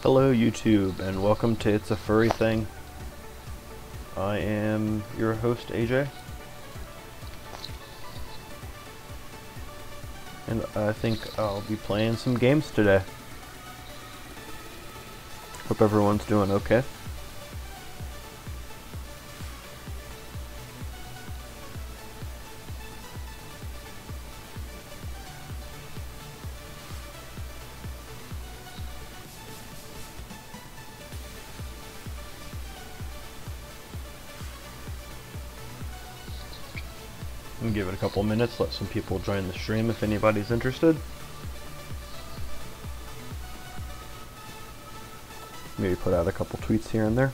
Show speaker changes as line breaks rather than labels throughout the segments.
Hello YouTube, and welcome to It's a Furry Thing. I am your host AJ, and I think I'll be playing some games today. Hope everyone's doing okay. I'm gonna give it a couple minutes, let some people join the stream if anybody's interested. Maybe put out a couple tweets here and there.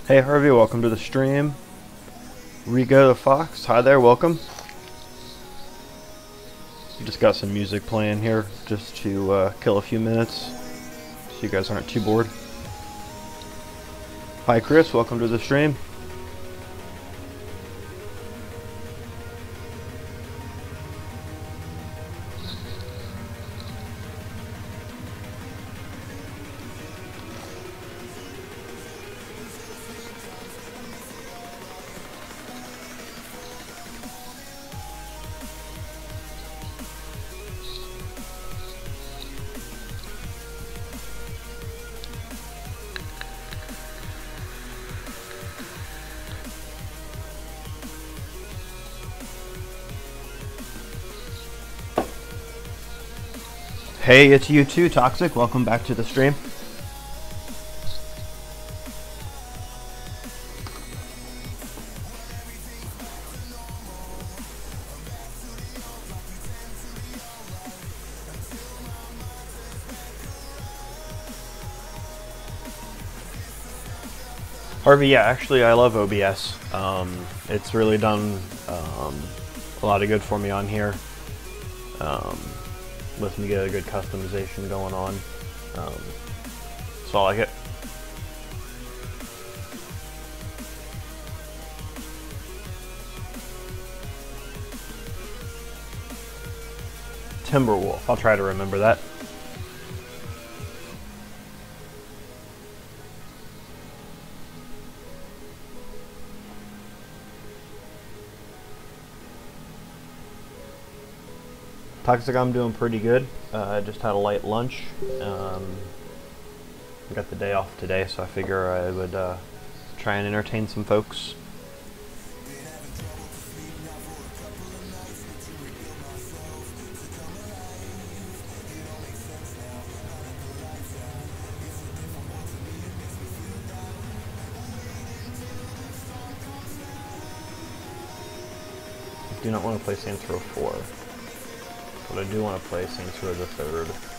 Hey Harvey, welcome to the stream. Rigo the Fox, hi there, welcome. Just got some music playing here just to kill a few minutes so you guys aren't too bored. Hi Chris, welcome to the stream. Hey, it's you too, Toxic. Welcome back to the stream. Harvey, yeah, actually I love OBS. It's really done a lot of good for me on here. Lets me get a good customization going on. So I like it. Timberwolf, I'll try to remember that. Toxic, I'm doing pretty good. I just had a light lunch. I got the day off today, so I figure I would try and entertain some folks. I do not want to play Saints Row 4. But I do want to play Saints Row the 3rd.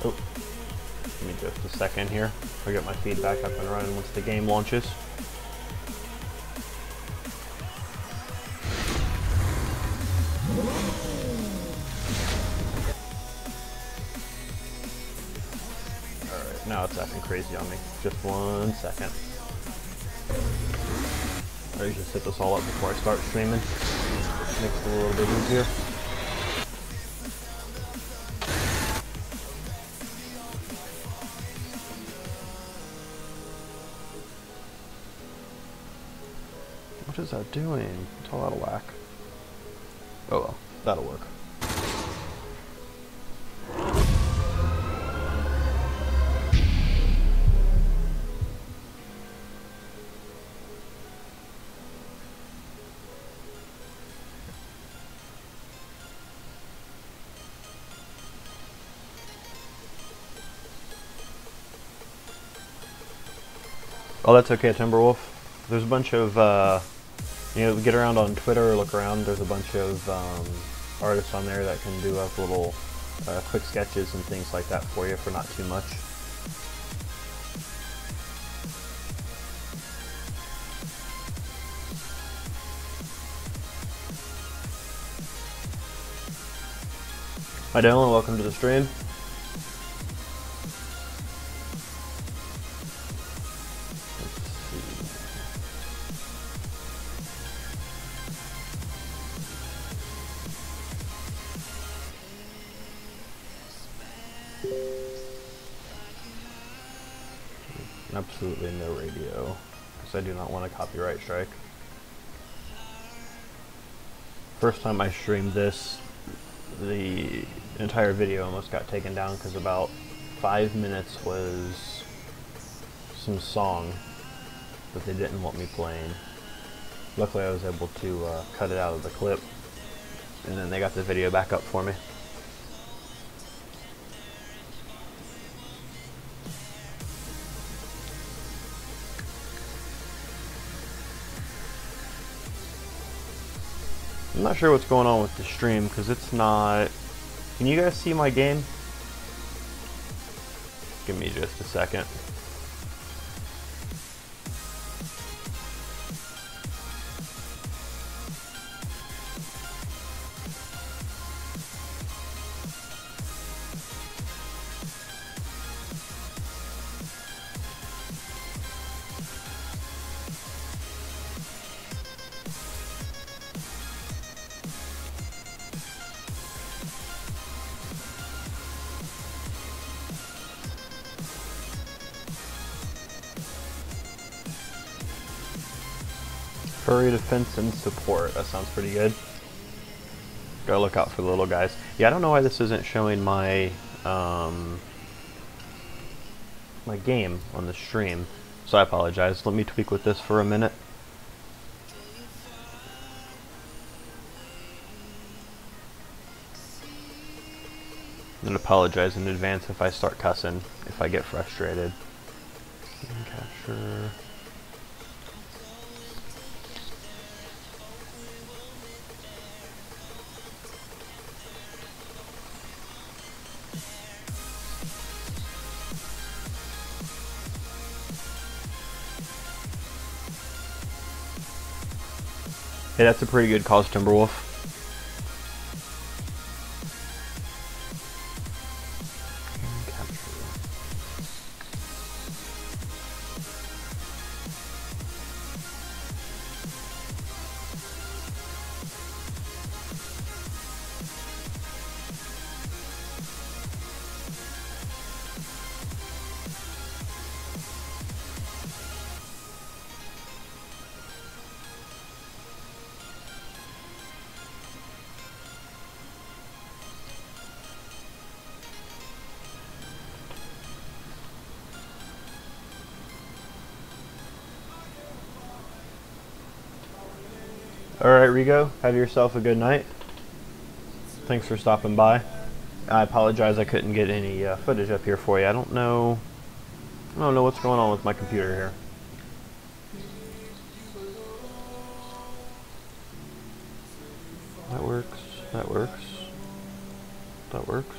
Oh, give me just a second here. I'll get my feedback up and running once the game launches. Now it's acting crazy on me. Just 1 second. I usually set this all up before I start streaming. Makes it a little bit easier. What is that doing? It's all out of whack. Oh well, that'll work. Oh, that's okay, Timberwolf. There's a bunch of, you know, get around on Twitter or look around, there's a bunch of artists on there that can do up little quick sketches and things like that for you for not too much. Hi Dylan, welcome to the stream. Absolutely no radio, because I do not want a copyright strike. First time I streamed this, the entire video almost got taken down because about 5 minutes was some song that they didn't want me playing. Luckily I was able to cut it out of the clip, and then they got the video back up for me. I'm not sure what's going on with the stream because it's not... Can you guys see my game? Give me just a second. Furry defense and support. That sounds pretty good. Gotta look out for the little guys. Yeah, I don't know why this isn't showing my my game on the stream, so I apologize. Let me tweak with this for a minute. And apologize in advance if I start cussing, if I get frustrated. Capture. Hey, that's a pretty good cause, Timberwolf. Alright, Rigo, have yourself a good night. Thanks for stopping by. I apologize I couldn't get any footage up here for you. I don't know what's going on with my computer here. That works. That works. That works.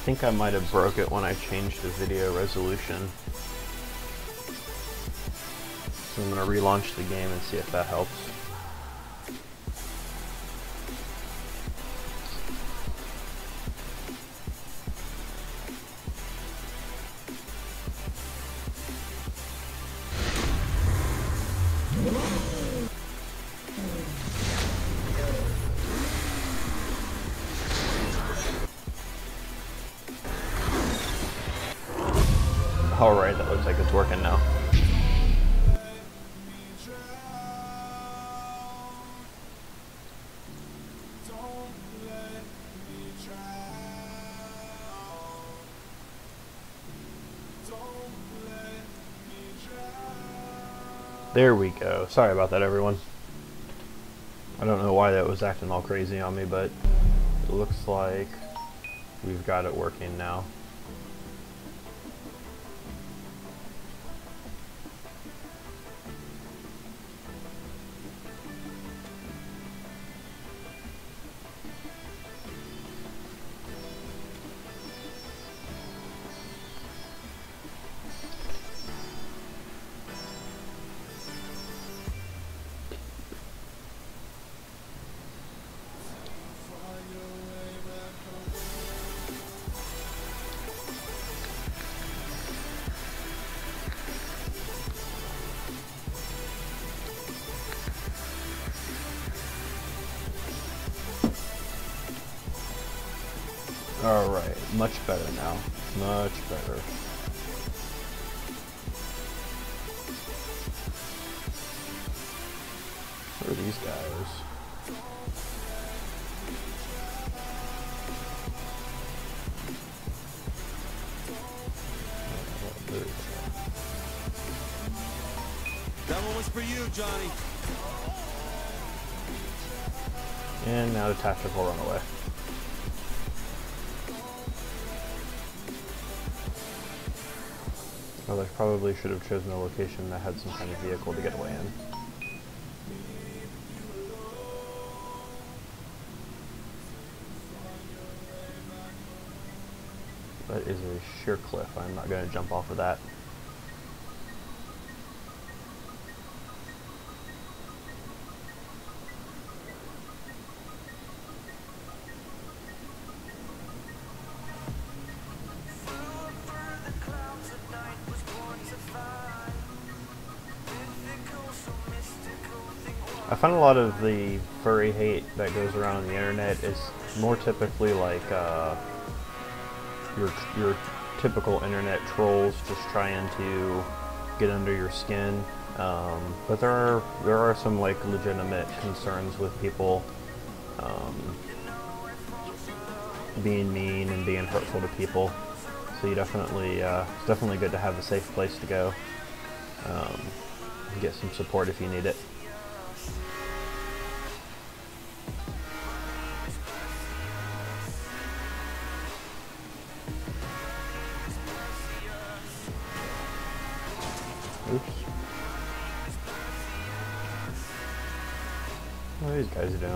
think I might have broke it when I changed the video resolution. So I'm going to relaunch the game and see if that helps. Alright, that looks like it's working now. There we go. Sorry about that, everyone. I don't know why that was acting all crazy on me, but it looks like we've got it working now. Alright, much better now. Much better. Who are these guys?
That one was for you, Johnny.
And now the tactical runaway. Well, I probably should have chosen a location that had some kind of vehicle to get away in. That is a sheer cliff. I'm not going to jump off of that. I find a lot of the furry hate that goes around on the internet is more typically like your typical internet trolls just trying to get under your skin. But there are some like legitimate concerns with people being mean and being hurtful to people. So you definitely it's definitely good to have a safe place to go. Get some support if you need it. Oops. What are these guys doing?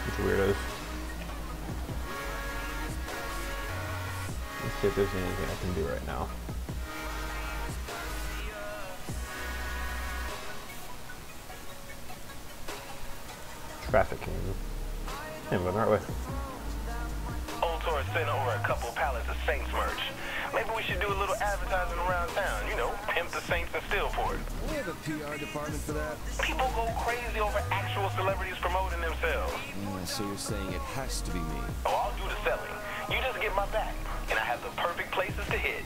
Bunch of weirdos. Let's see if there's anything I can do right now. Trafficking. Hey, I'm going the right way.
Center or a couple pallets of Saints merch. Maybe we should do a little advertising around town, you know, pimp the Saints and steal for it.
We have a PR department for that.
People go crazy over actual celebrities promoting themselves.
So you're saying it has to be me?
Oh, I'll do the selling. You just get my back, and I have the perfect places to hit.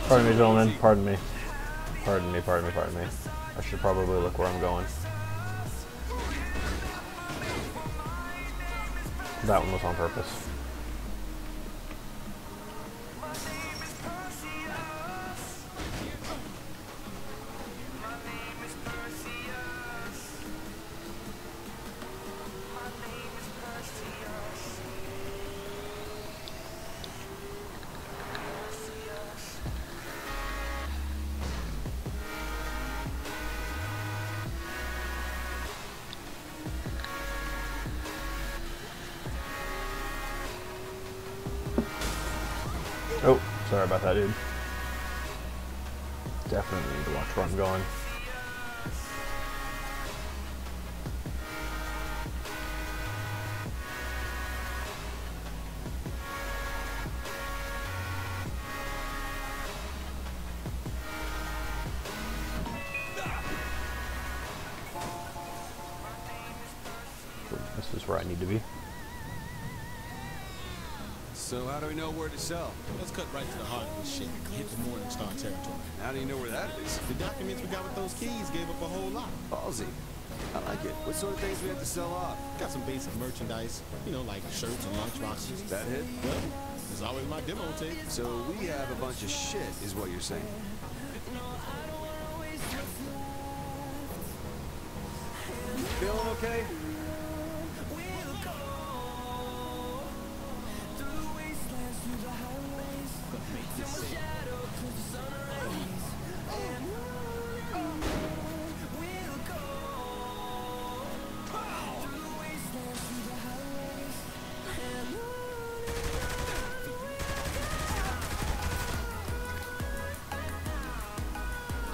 Pardon me, gentlemen. Pardon me. Pardon me, pardon me, pardon me. I should probably look where I'm going. That one was on purpose. Oh, sorry about that, dude. Definitely need to watch where I'm going. This is where I need to be.
So how do we know where to sell?
Let's cut right to the heart of this shit. Hit the Morningstar territory.
How do you know where that is?
The documents we got with those keys gave up a whole lot.
Ballsy. I like it. What sort of things we have to sell off?
Got some basic merchandise, you know, like shirts and lunch boxes.
That hit?
Well, there's always my demo tape.
So we have a bunch of shit, is what you're saying. Feeling okay?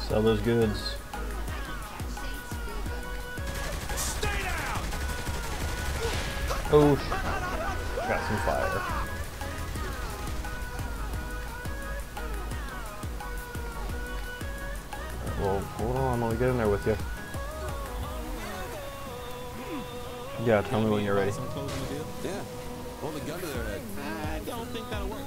Sell those goods.
Stay down!
Oh, got some fire. Well, hold on, let me get in there with you. Yeah, tell me when you're ready.
Some closing the deal?
Yeah. Hold a gun to their head.
I don't think that'll work.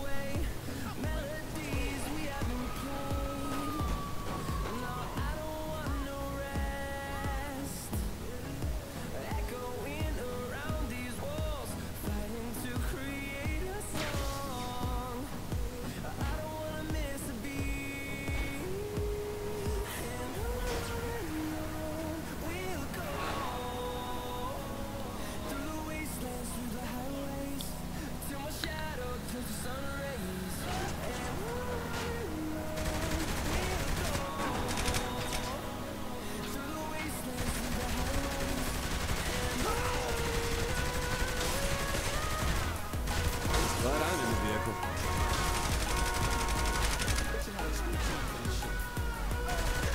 Glad I'm in the vehicle.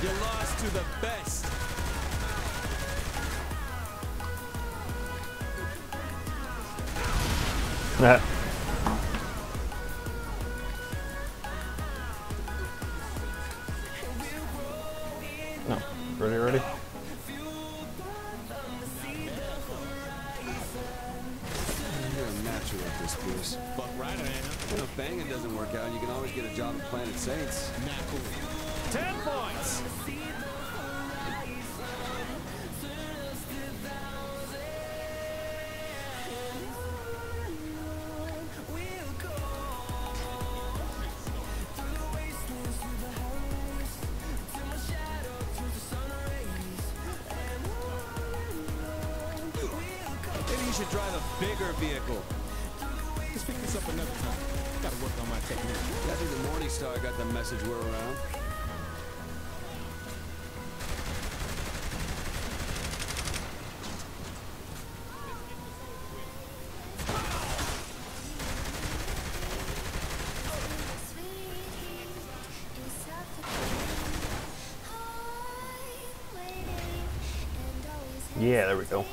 You lost to the best.
Nah. No. Ready?
You're a natural at this, Pierce.
Fuck right, I am.
You know, if banging doesn't work out, you can always get a job at Planet Saints.
Not cool. 10 points.
Maybe you should drive a bigger vehicle.
Let's pick this up another time. Gotta work on my technique.
I think the Morningstar got the message we're around.
Yeah, there we go.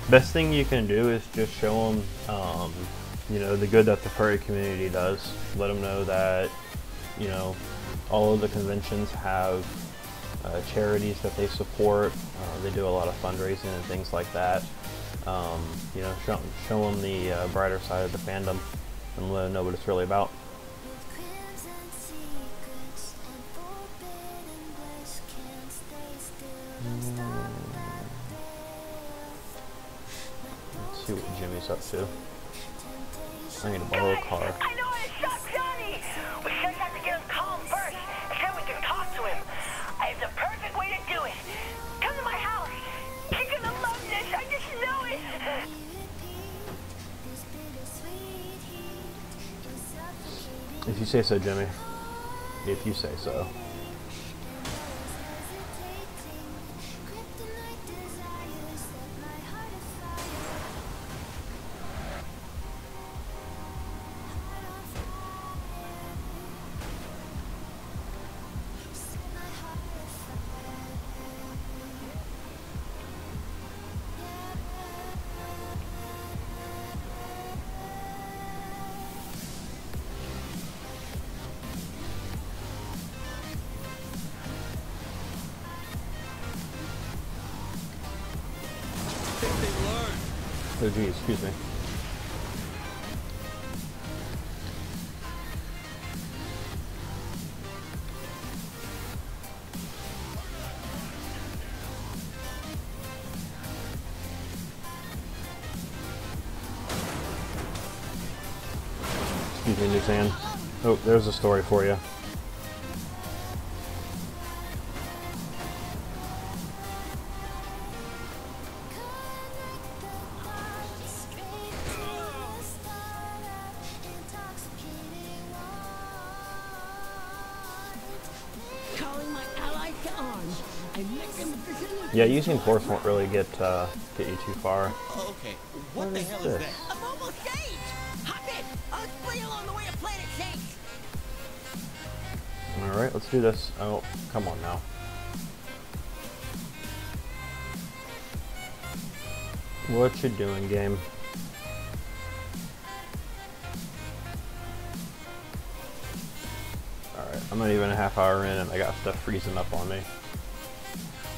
Best thing you can do is just show them, you know, the good that the furry community does. Let them know that, you know, all of the conventions have charities that they support. They do a lot of fundraising and things like that. You know, show them the brighter side of the fandom and let them know what it's really about. Let's see what Jimmy's up to. I need to borrow a car.
I know I shot Johnny! We just have to get him calm first, and then we can talk to him. It's the perfect way to do it. Come to my house. You're gonna love this, I just know it.
If you say so, Jimmy. If you say so. Oh geez, excuse me. Excuse me, Newsan. Oh, there's a story for you. Yeah, using force won't really get you too far.
Okay, what the hell is
this?
that?
A mobile stage! Hop in! I'll explain along the way to Planet Saints!
Alright, let's do this. Oh, come on now. What you doing, game? Alright, I'm not even a half hour in and I got stuff freezing up on me.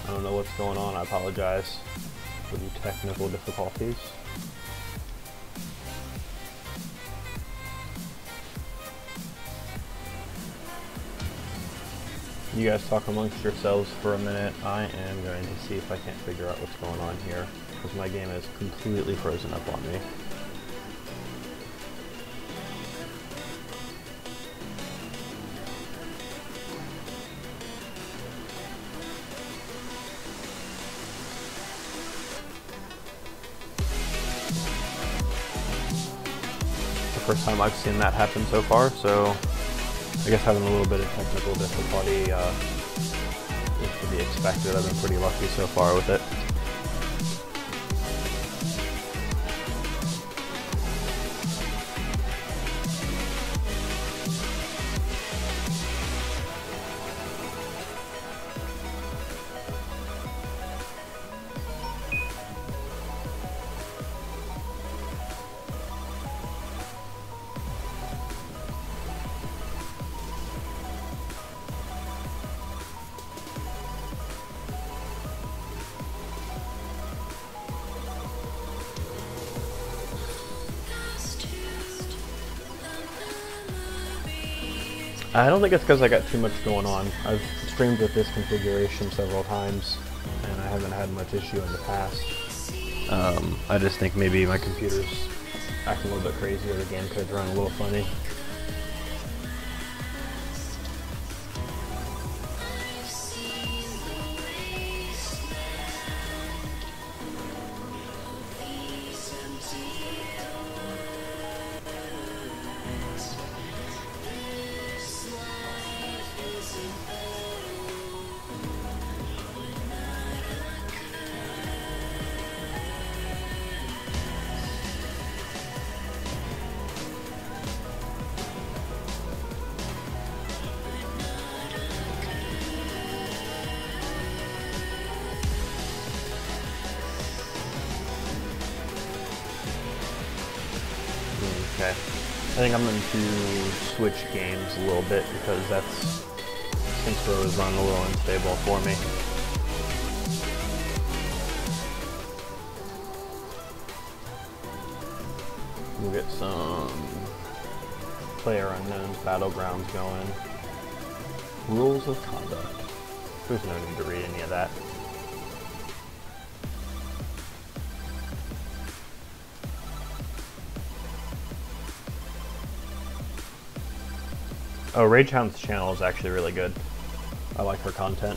I don't know what's going on, I apologize for the technical difficulties. You guys talk amongst yourselves for a minute. I am going to see if I can't figure out what's going on here, because my game is completely frozen up on me. First time I've seen that happen so far, so I guess having a little bit of technical difficulty is to be expected. I've been pretty lucky so far with it. I don't think it's because I got too much going on. I've streamed with this configuration several times, and I haven't had much issue in the past. I just think maybe my computer's acting a little bit crazy, or the game code's running a little funny. Okay, I think I'm going to switch games a little bit because that's Synchro is running a little unstable for me. We'll get some PlayerUnknown's Battlegrounds going. Rules of conduct. There's no need to read any of that. Oh, Ragehound's channel is actually really good. I like her content.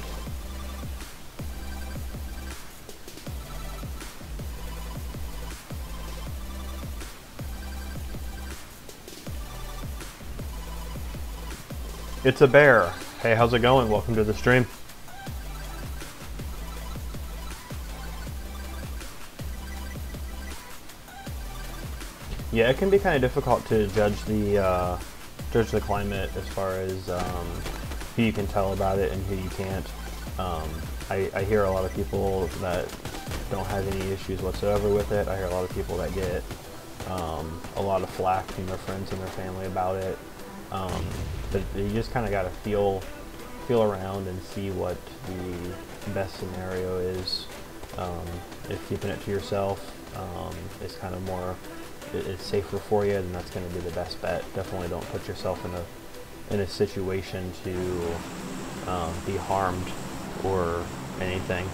It's a bear. Hey, how's it going? Welcome to the stream. Yeah, it can be kind of difficult to judge the climate as far as who you can tell about it and who you can't. I hear a lot of people that don't have any issues whatsoever with it. I hear a lot of people that get a lot of flack from their friends and their family about it. But you just kind of got to feel around and see what the best scenario is. If keeping it to yourself is kind of more, it's safer for you, then that's going to be the best bet. Definitely don't put yourself in a situation to be harmed or anything.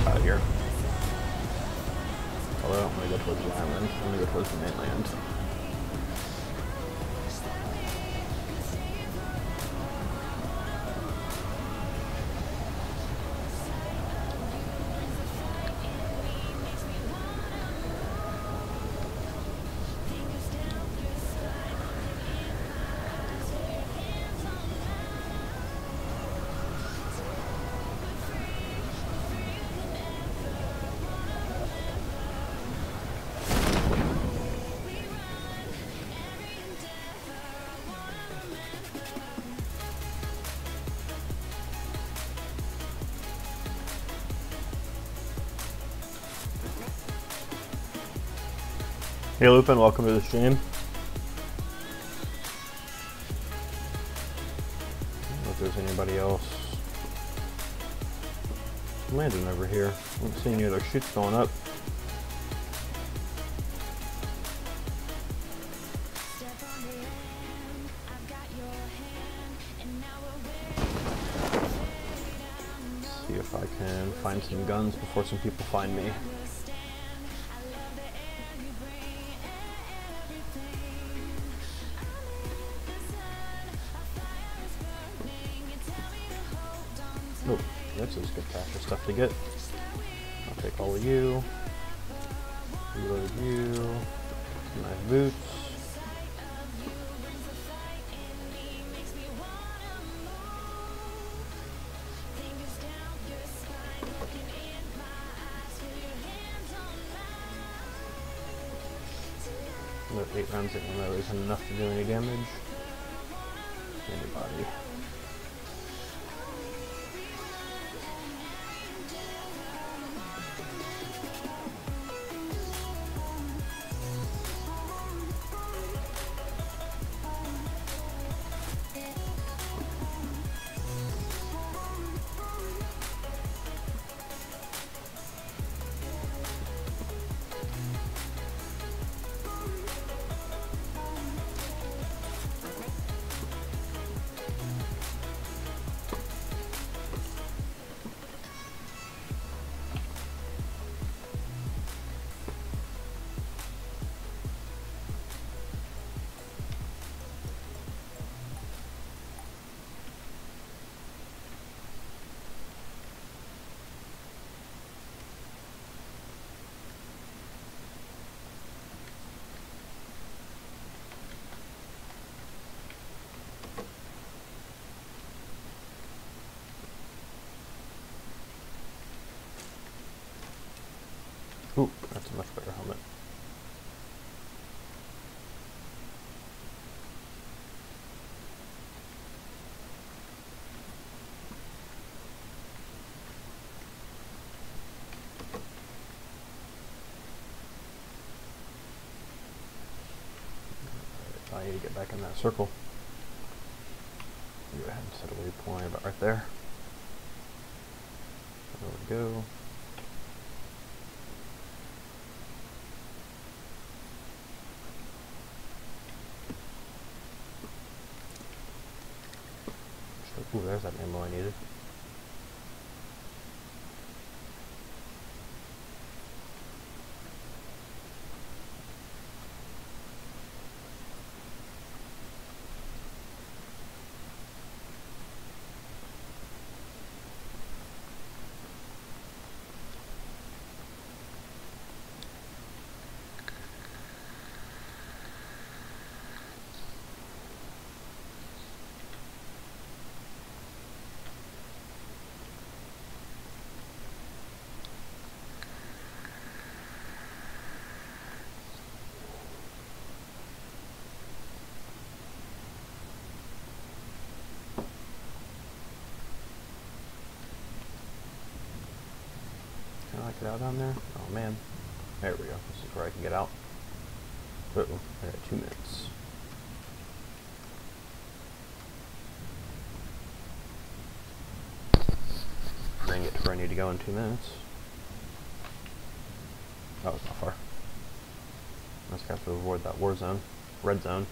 Out here. Although I don't want to go towards the island, I'm going to go towards the mainland. Hey Lupin, welcome to the stream. I don't know if there's anybody else. Landon over here. I don't see any other shoots going up. Let's see if I can find some guns before some people find me. Oh, this is good cache of stuff to get. I'll take all of you. Reload you. Nice boots. Another 8 rounds that never isn't enough to do any damage. Anybody. Ooh, that's a much better helmet. I need to get back in that circle. Go ahead and set a waypoint about right there. There we go. Ooh, there's that ammo I needed. Can I get out down there? Oh man. There we go. This is where I can get out. Uh-oh, I got 2 minutes. Then get to where I need to go in 2 minutes. That was not far. I just have to avoid that war zone. Red zone.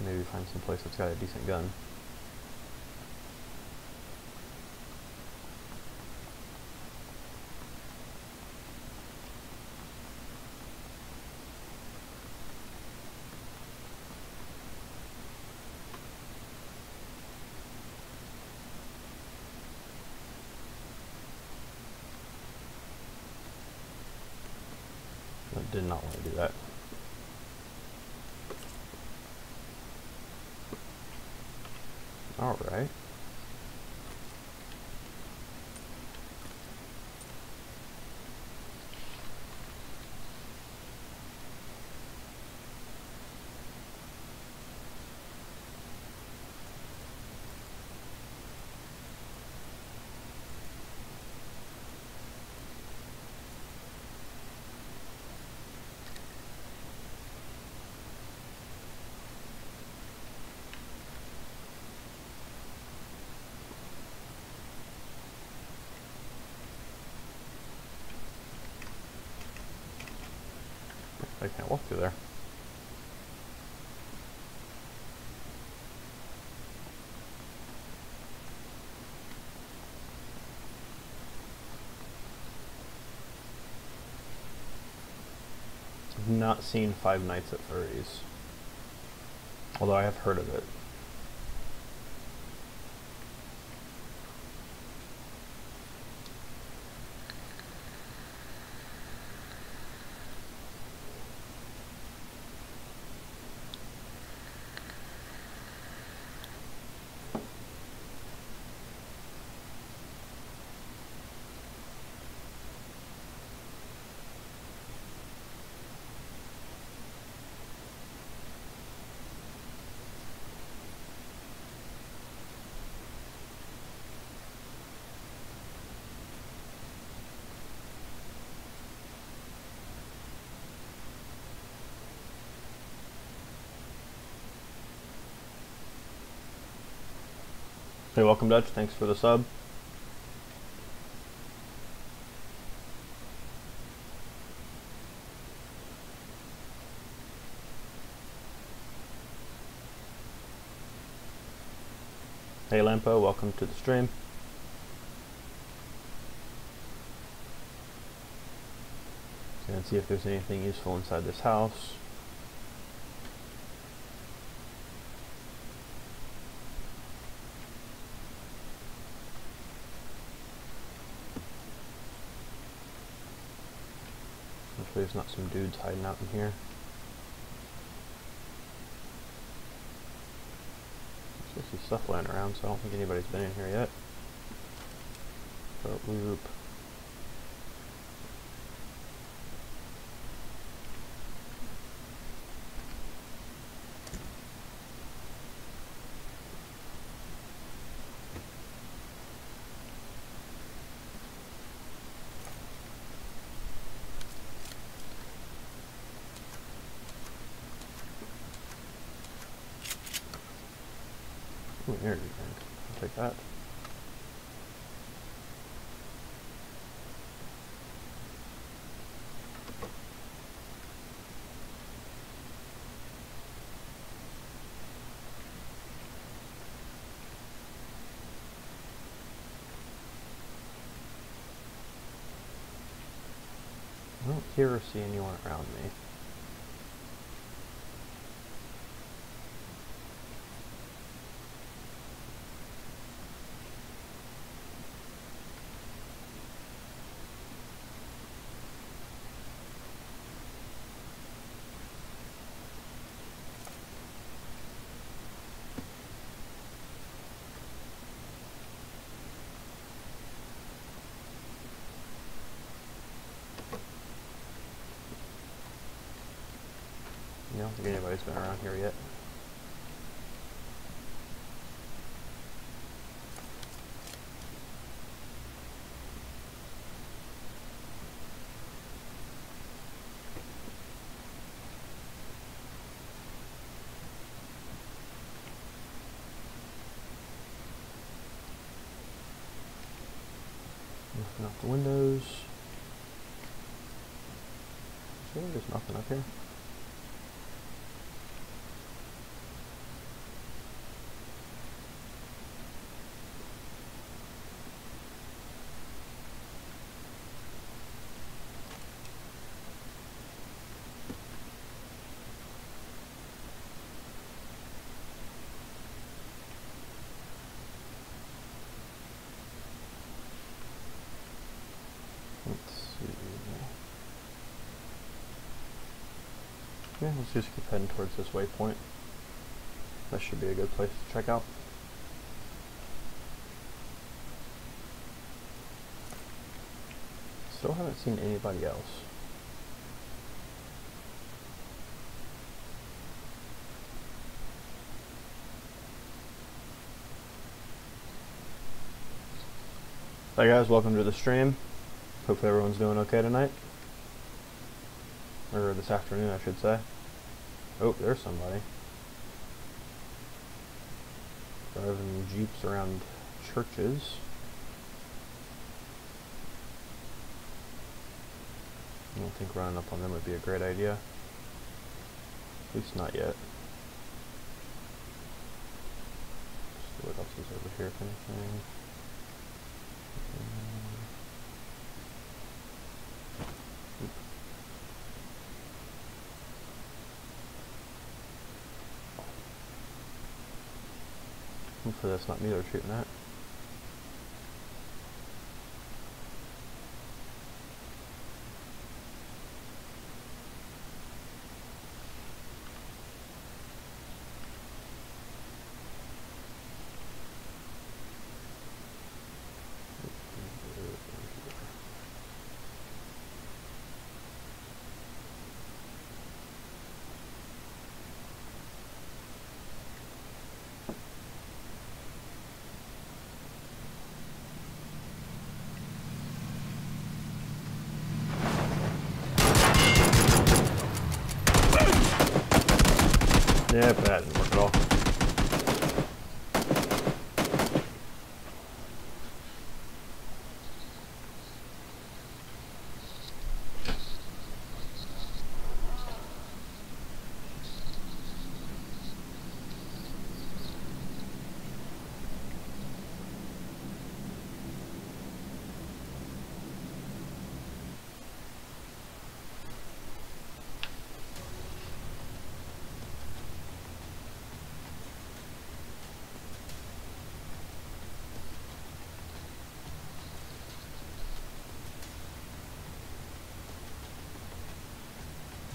Maybe find some place that's got a decent gun. I did not want to do that. Alright. I can't walk through there. I've not seen Five Nights at Furry's, although I have heard of it. Hey, welcome Dutch, thanks for the sub. Hey Lampo, welcome to the stream. Gonna see if there's anything useful inside this house. Hopefully there's not some dudes hiding out in here. I see stuff lying around, so I don't think anybody's been in here yet. But whoop. Ooh, energy drink. I'll take that. hear or see anyone around me. I don't think anybody's been around here yet. Open up the windows. There's nothing up here. Yeah, let's just keep heading towards this waypoint. That should be a good place to check out. Still haven't seen anybody else. Hi guys, welcome to the stream. Hopefully everyone's doing okay tonight. Or this afternoon, I should say. Oh, there's somebody. Driving jeeps around churches. I don't think running up on them would be a great idea. At least not yet. Let's see what else is over here, if anything. Hopefully that's not me they're shooting at. Yeah, but that didn't work at all.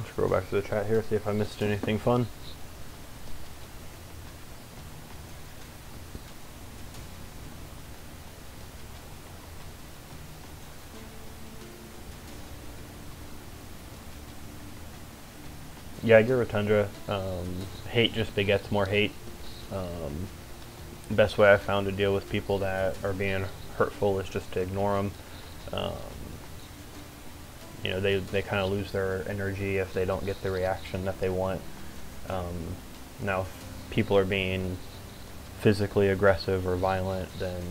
Scroll back to the chat here, see if I missed anything fun. Yeah, I get Rotundra. Hate just begets more hate. Best way I've found to deal with people that are being hurtful is just to ignore them. You know, they kind of lose their energy if they don't get the reaction that they want. Now, if people are being physically aggressive or violent, then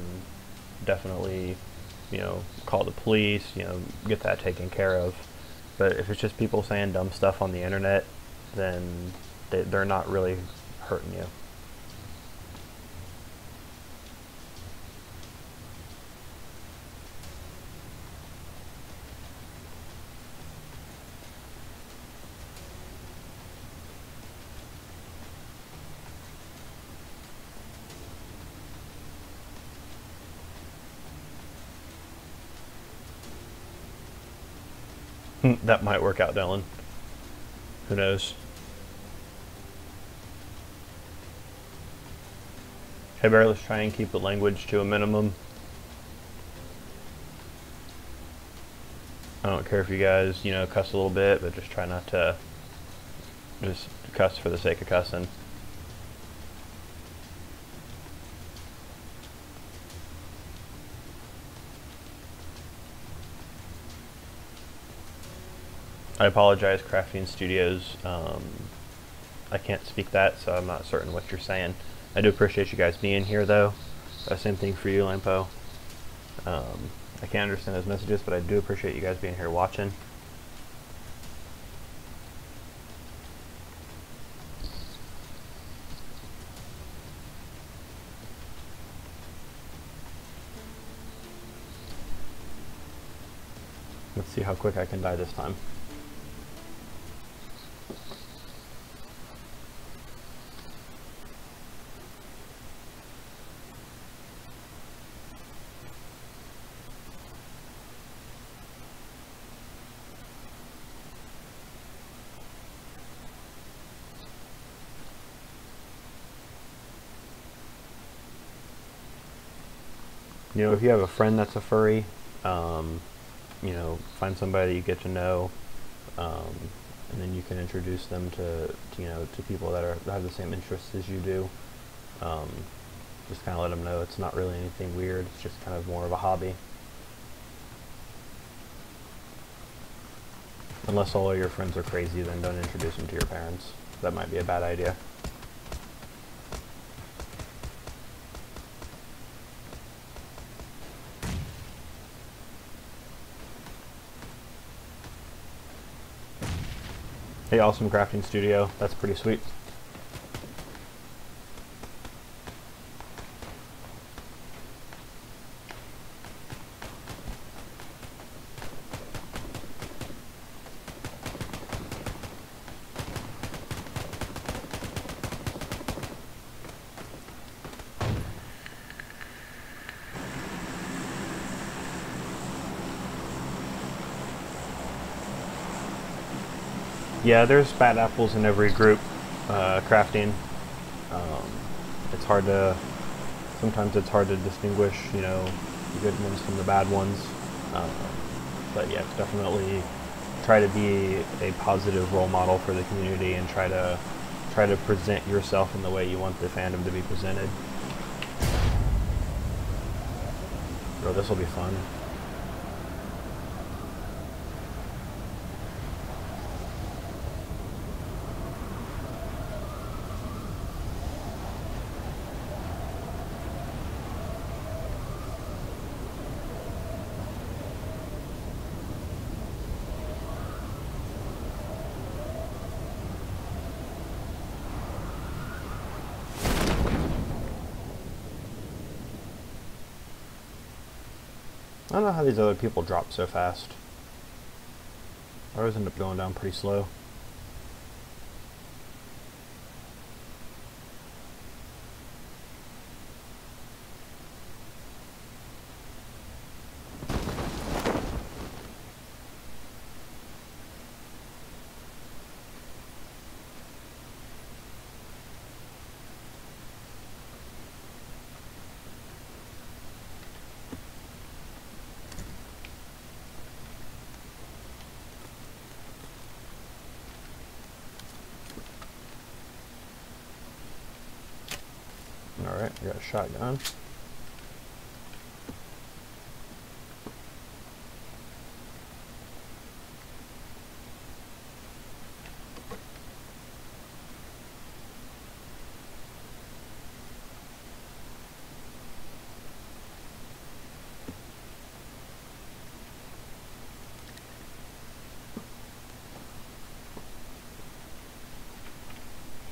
definitely, you know, call the police, you know, get that taken care of. But if it's just people saying dumb stuff on the internet, then they're not really hurting you. That might work out, Dylan. Who knows? Hey Bear, let's try and keep the language to a minimum. I don't care if you guys, you know, cuss a little bit, but just try not to just cuss for the sake of cussing. I apologize, Crafting Studios. I can't speak that, so I'm not certain what you're saying. I do appreciate you guys being here, though. Same thing for you, Lampo. I can't understand those messages, but I do appreciate you guys being here watching. Let's see how quick I can die this time. You know, if you have a friend that's a furry, you know, find somebody you get to know, and then you can introduce them to you know, to people that have the same interests as you do. Just kind of let them know it's not really anything weird. It's just kind of more of a hobby. Unless all of your friends are crazy, then don't introduce them to your parents. That might be a bad idea. Hey, Awesome Crafting Studio. That's pretty sweet. Yeah, there's bad apples in every group, crafting. It's hard to, sometimes it's hard to distinguish, you know, the good ones from the bad ones. But yeah, definitely try to be a positive role model for the community and try to present yourself in the way you want the fandom to be presented. Bro, this will be fun. I don't know how these other people drop so fast. I always end up going down pretty slow. Alright, I got a shotgun.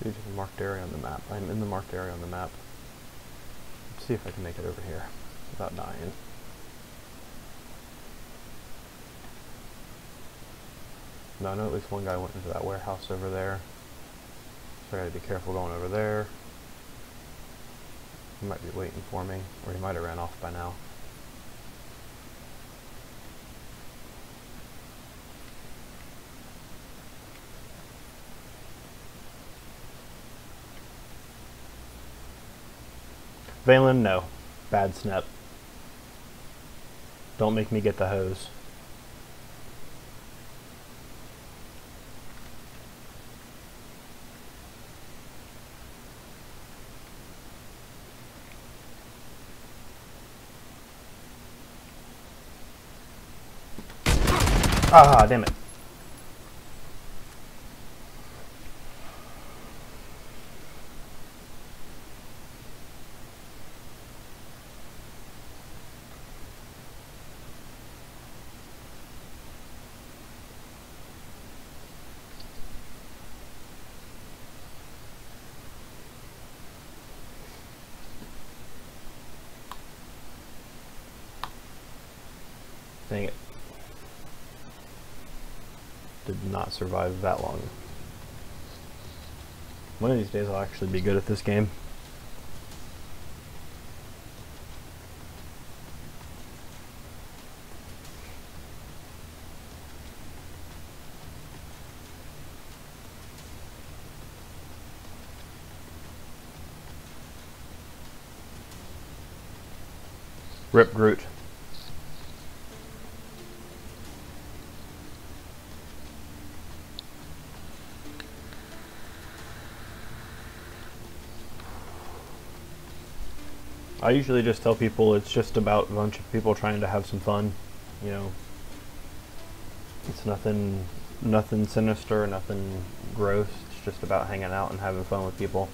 Choose the marked area on the map. I'm in the marked area on the map. See if I can make it over here without dying. Now I know at least one guy went into that warehouse over there, so I gotta be careful going over there. He might be waiting for me, or he might have ran off by now. Valen, no. Bad snap. Don't make me get the hose. Ah, damn it. Dang it. Did not survive that long. One of these days I'll actually be good at this game. Rip Groot. I usually just tell people it's just about a bunch of people trying to have some fun, you know. It's nothing sinister, nothing gross. It's just about hanging out and having fun with people.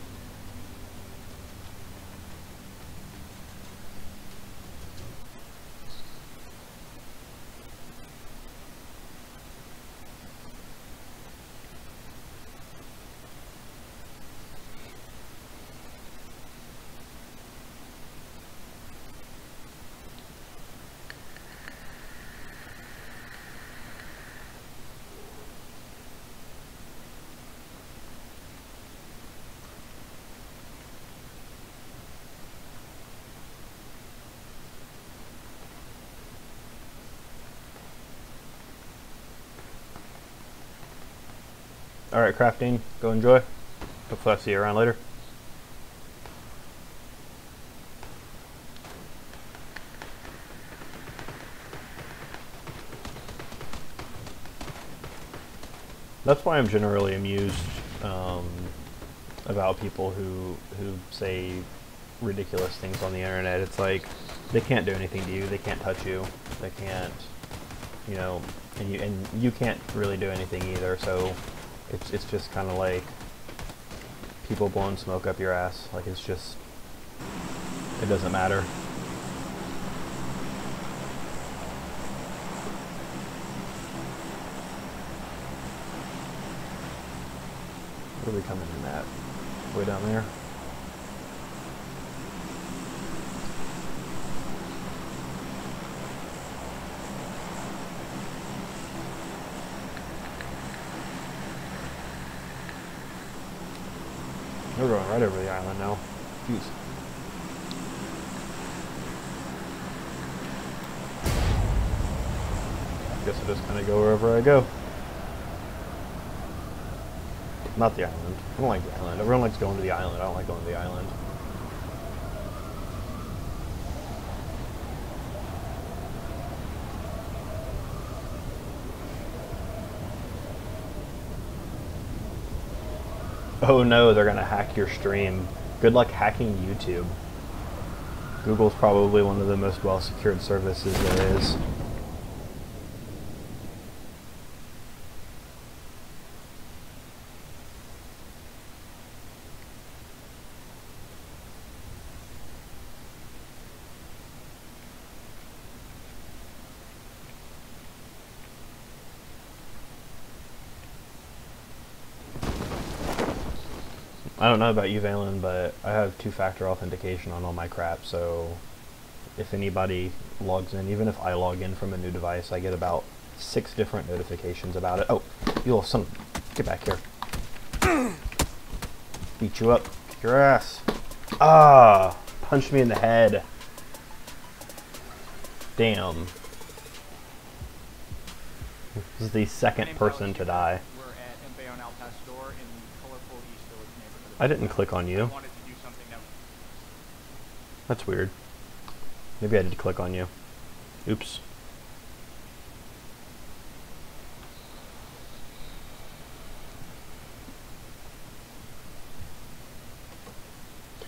Alright, crafting, go enjoy. Hopefully I'll see you around later. That's why I'm generally amused about people who say ridiculous things on the internet. It's like, they can't do anything to you, they can't touch you, they can't, you know, and you can't really do anything either, so it's just kind of like people blowing smoke up your ass. Like, it's just, it doesn't matter. What are we coming in at? Way down there? We're going right over the island now. Jeez. Guess I'll just kind of go wherever I go. Not the island. I don't like the island. Everyone likes going to the island. I don't like going to the island. Oh no, they're gonna hack your stream. Good luck hacking YouTube. Google's probably one of the most well-secured services there is. I don't know about you, Valen, but I have two-factor authentication on all my crap, so if anybody logs in, even if I log in from a new device, I get about 6 different notifications about it. Oh, you little son, get back here. Beat you up, kick your ass. Ah, punched me in the head. Damn. This is the second person to die. I didn't click on you. That's weird. Maybe I did click on you. Oops.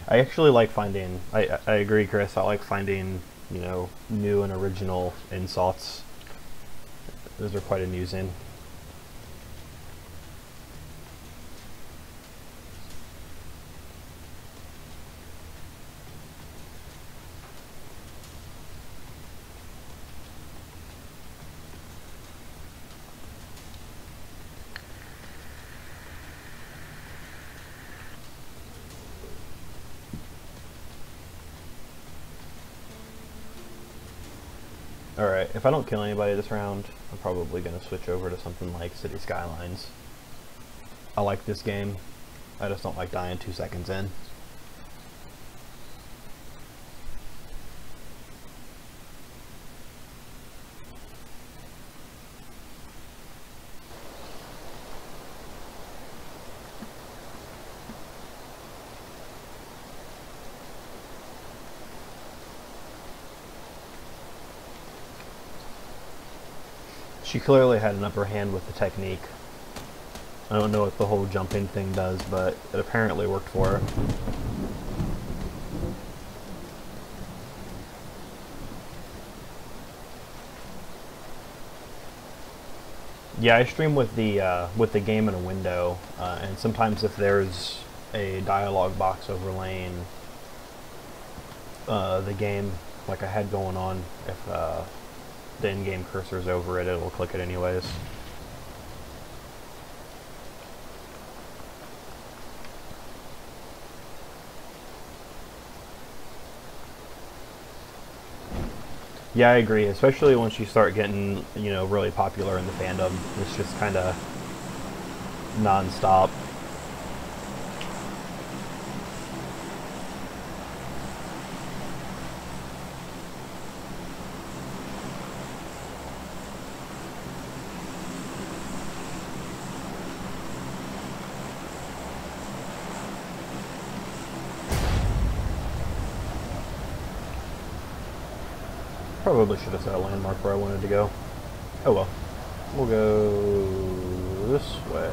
I actually like finding, I agree, Chris, I like finding, you know, new and original insults. Those are quite amusing. Alright, if I don't kill anybody this round, I'm probably going to switch over to something like City Skylines. I like this game, I just don't like dying 2 seconds in. She clearly had an upper hand with the technique. I don't know what the whole jumping thing does, but it apparently worked for her. Yeah, I stream with the game in a window, and sometimes if there's a dialogue box overlaying the game, like I had going on, if the in-game cursor's over it, it'll click it anyways. Yeah, I agree, especially once you start getting, you know, really popular in the fandom. It's just kind of non-stop. Probably should have set a landmark where I wanted to go. Oh well. We'll go this way.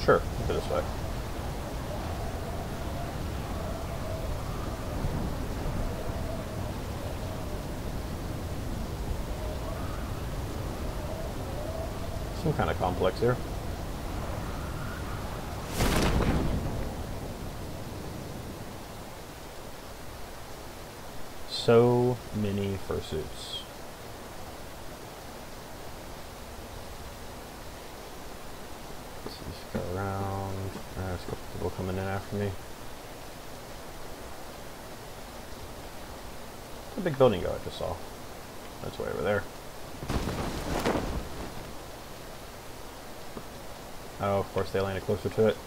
Sure, we'll go this way. Some kind of complex here. So many fursuits. Let's just go around. There's a couple people coming in after me. The big building go I just saw. That's way over there. Oh, of course they landed closer to it.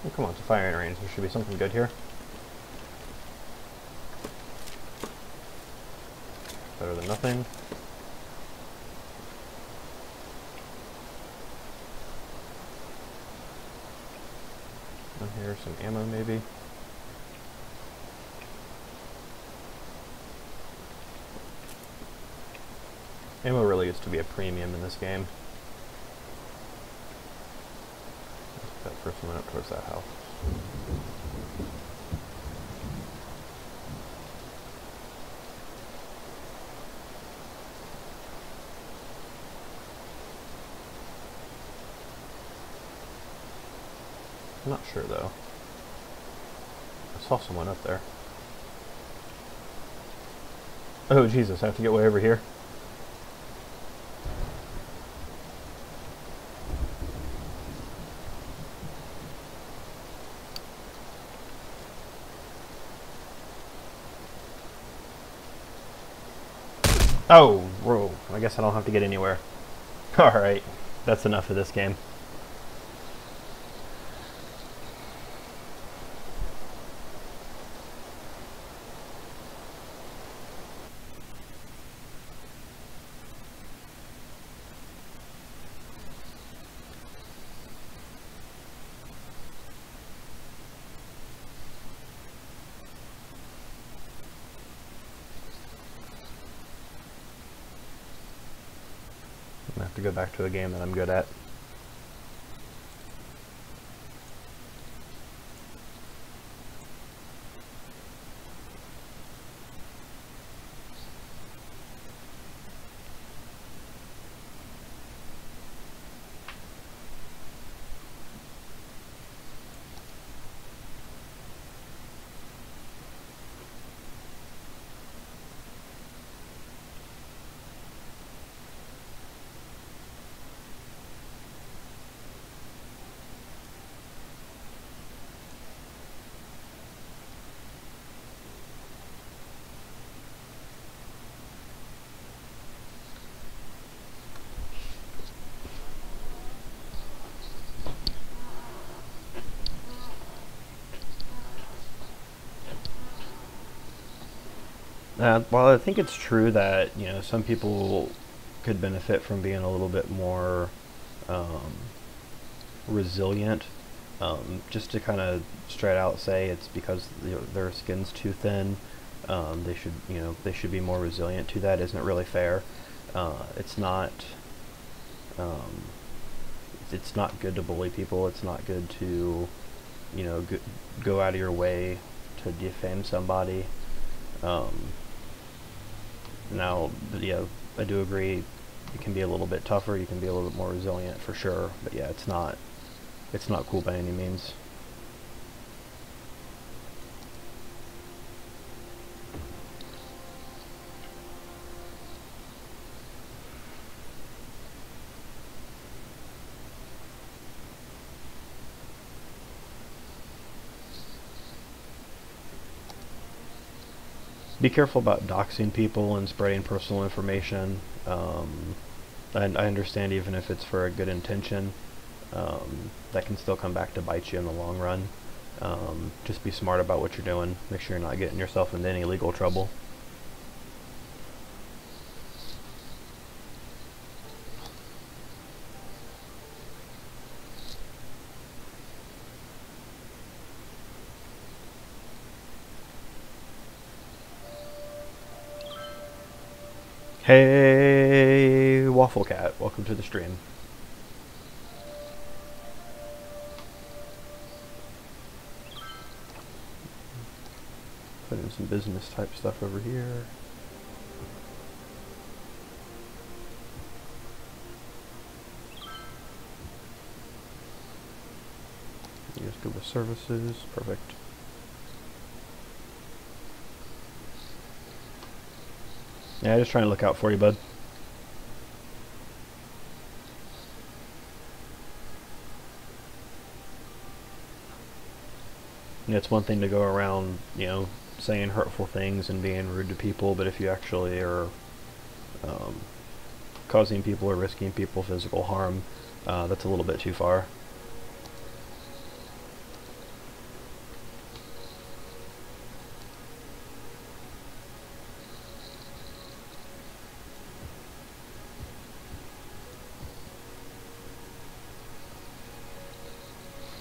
Oh, come on, it's a firing range. There should be something good here. Better than nothing. And here's some ammo, maybe. Ammo really gets to be a premium in this game. That first one went up towards that house. I'm not sure though. I saw someone up there. Oh Jesus, I have to get way over here. Oh, whoa, I guess I don't have to get anywhere. Alright, that's enough of this game. to go back to a game that I'm good at. Well, I think it's true that, you know, some people could benefit from being a little bit more resilient. Just to kind of straight out say it's because their skin's too thin. They should, you know, they should be more resilient to that. Isn't really fair. It's not. It's not good to bully people. It's not good to, you know, go out of your way to defame somebody. Now, yeah, I do agree. You can be a little bit tougher. You can be a little bit more resilient for sure. But yeah, it's not cool by any means. Be careful about doxing people and spreading personal information. I understand even if it's for a good intention, that can still come back to bite you in the long run. Just be smart about what you're doing. Make sure you're not getting yourself into any legal trouble. Hey, Waffle Cat, welcome to the stream. Put in some business type stuff over here. You just go with services, perfect. Yeah, just trying to look out for you, bud. And it's one thing to go around, you know, saying hurtful things and being rude to people, but if you actually are causing people or risking people physical harm, that's a little bit too far.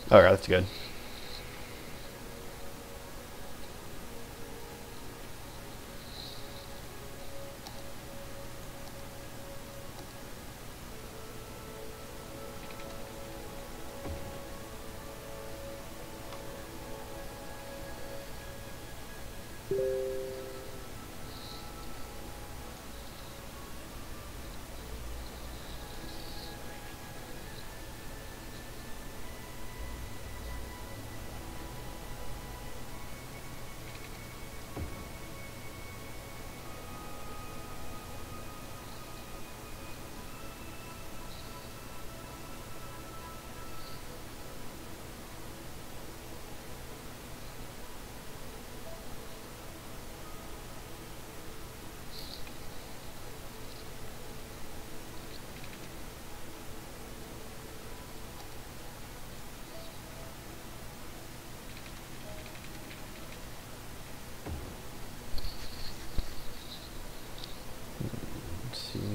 Alright, that's good.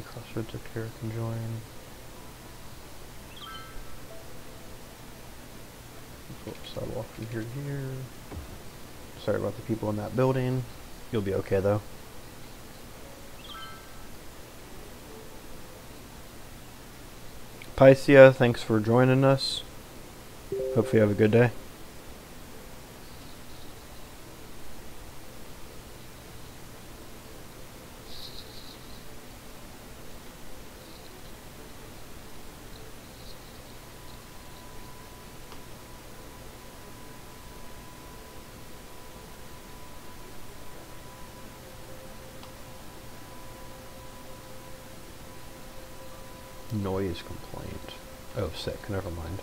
Crossroads up here, I can join. Go up sidewalk from here to here. Sorry about the people in that building. You'll be okay though. Pycia, thanks for joining us. Hope you have a good day. Noise complaint. Oh, sick. Never mind.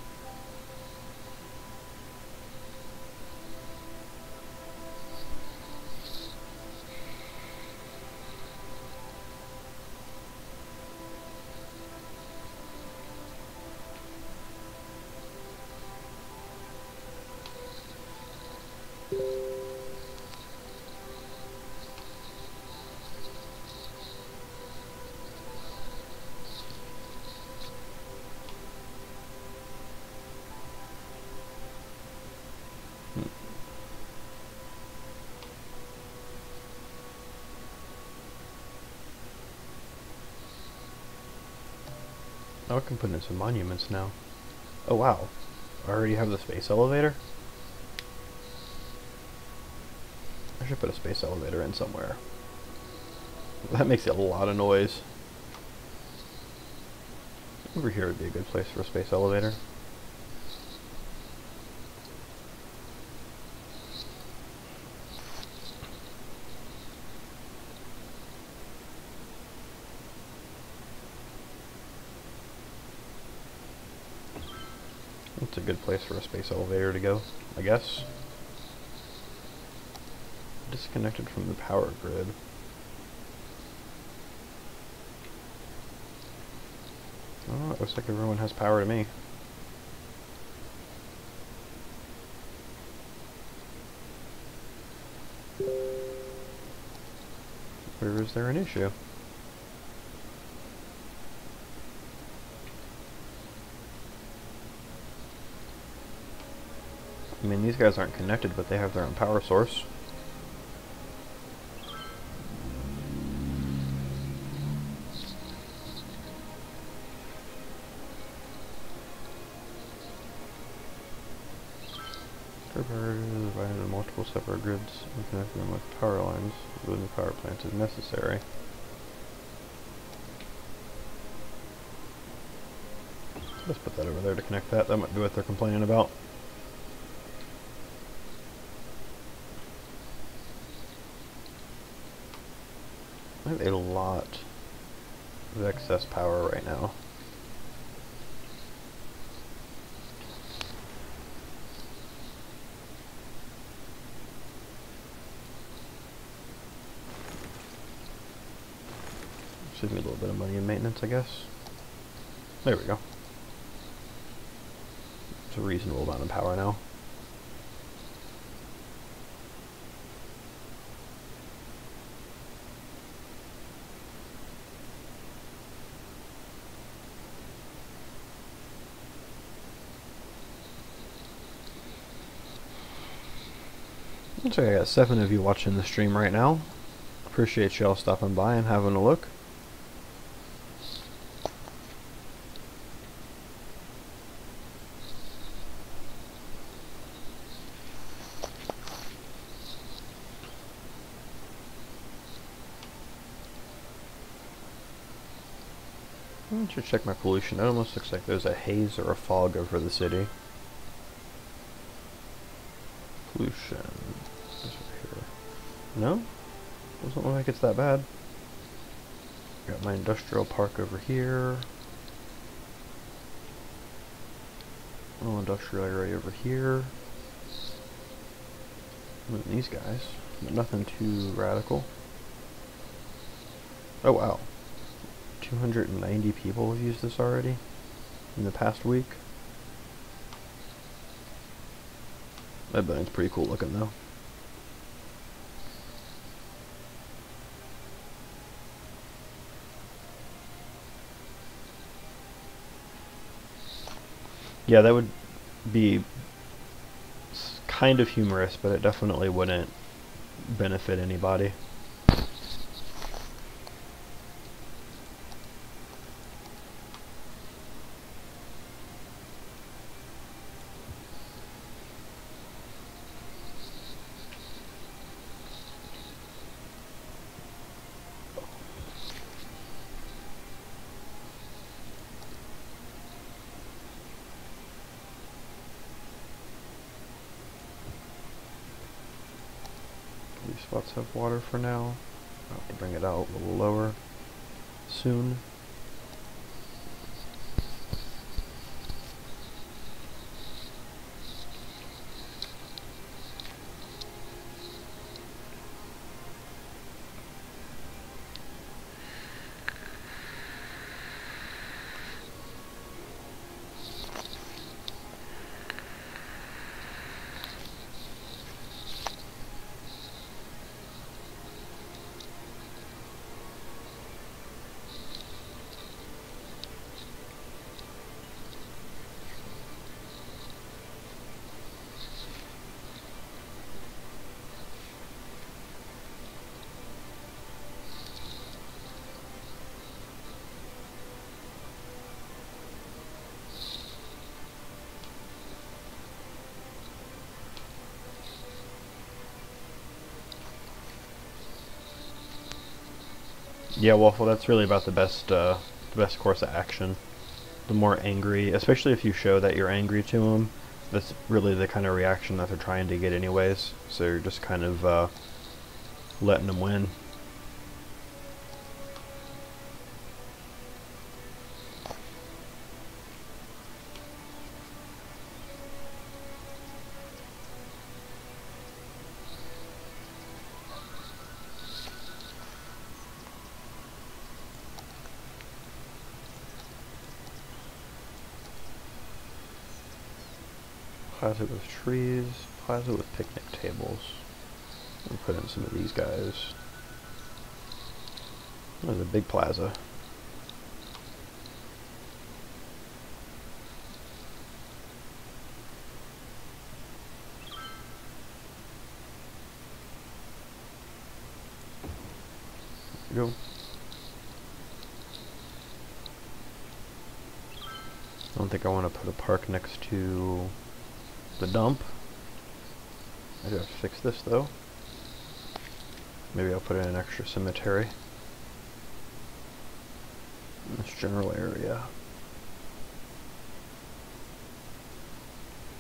Oh, I can put in some monuments now. Oh wow. I already have the space elevator? I should put a space elevator in somewhere. That makes a lot of noise. Over here would be a good place for a space elevator. It's a good place for a space elevator to go, I guess. Disconnected from the power grid. Oh, it looks like everyone has power to me. Where is there an issue? I mean, these guys aren't connected, but they have their own power source. Divided into multiple separate grids and connect them with power lines within the power plants if necessary. Let's put that over there to connect that. That might be what they're complaining about. I have a lot of excess power right now. Save me a little bit of money in maintenance, I guess. There we go. It's a reasonable amount of power now. Looks like I got 7 of you watching the stream right now. Appreciate y'all stopping by and having a look. I should check my pollution. It almost looks like there's a haze or a fog over the city. Pollution. This over here. No? Doesn't look like it's that bad. Got my industrial park over here. Little industrial area over here. And then these guys. But nothing too radical. Oh wow. 290 people have used this already in the past week. That building's pretty cool looking though. Yeah, that would be kind of humorous, but it definitely wouldn't benefit anybody. spots have water for now. I'll have to bring it out a little lower soon. Yeah, Waffle, that's really about the best course of action. The more angry, especially if you show that you're angry to them, that's really the kind of reaction that they're trying to get anyways. So you're just kind of letting them win. Plaza with trees, plaza with picnic tables. And put in some of these guys. There's a big plaza. There we go. I don't think I want to put a park next to the dump. I do have to fix this though. Maybe I'll put in an extra cemetery in this general area.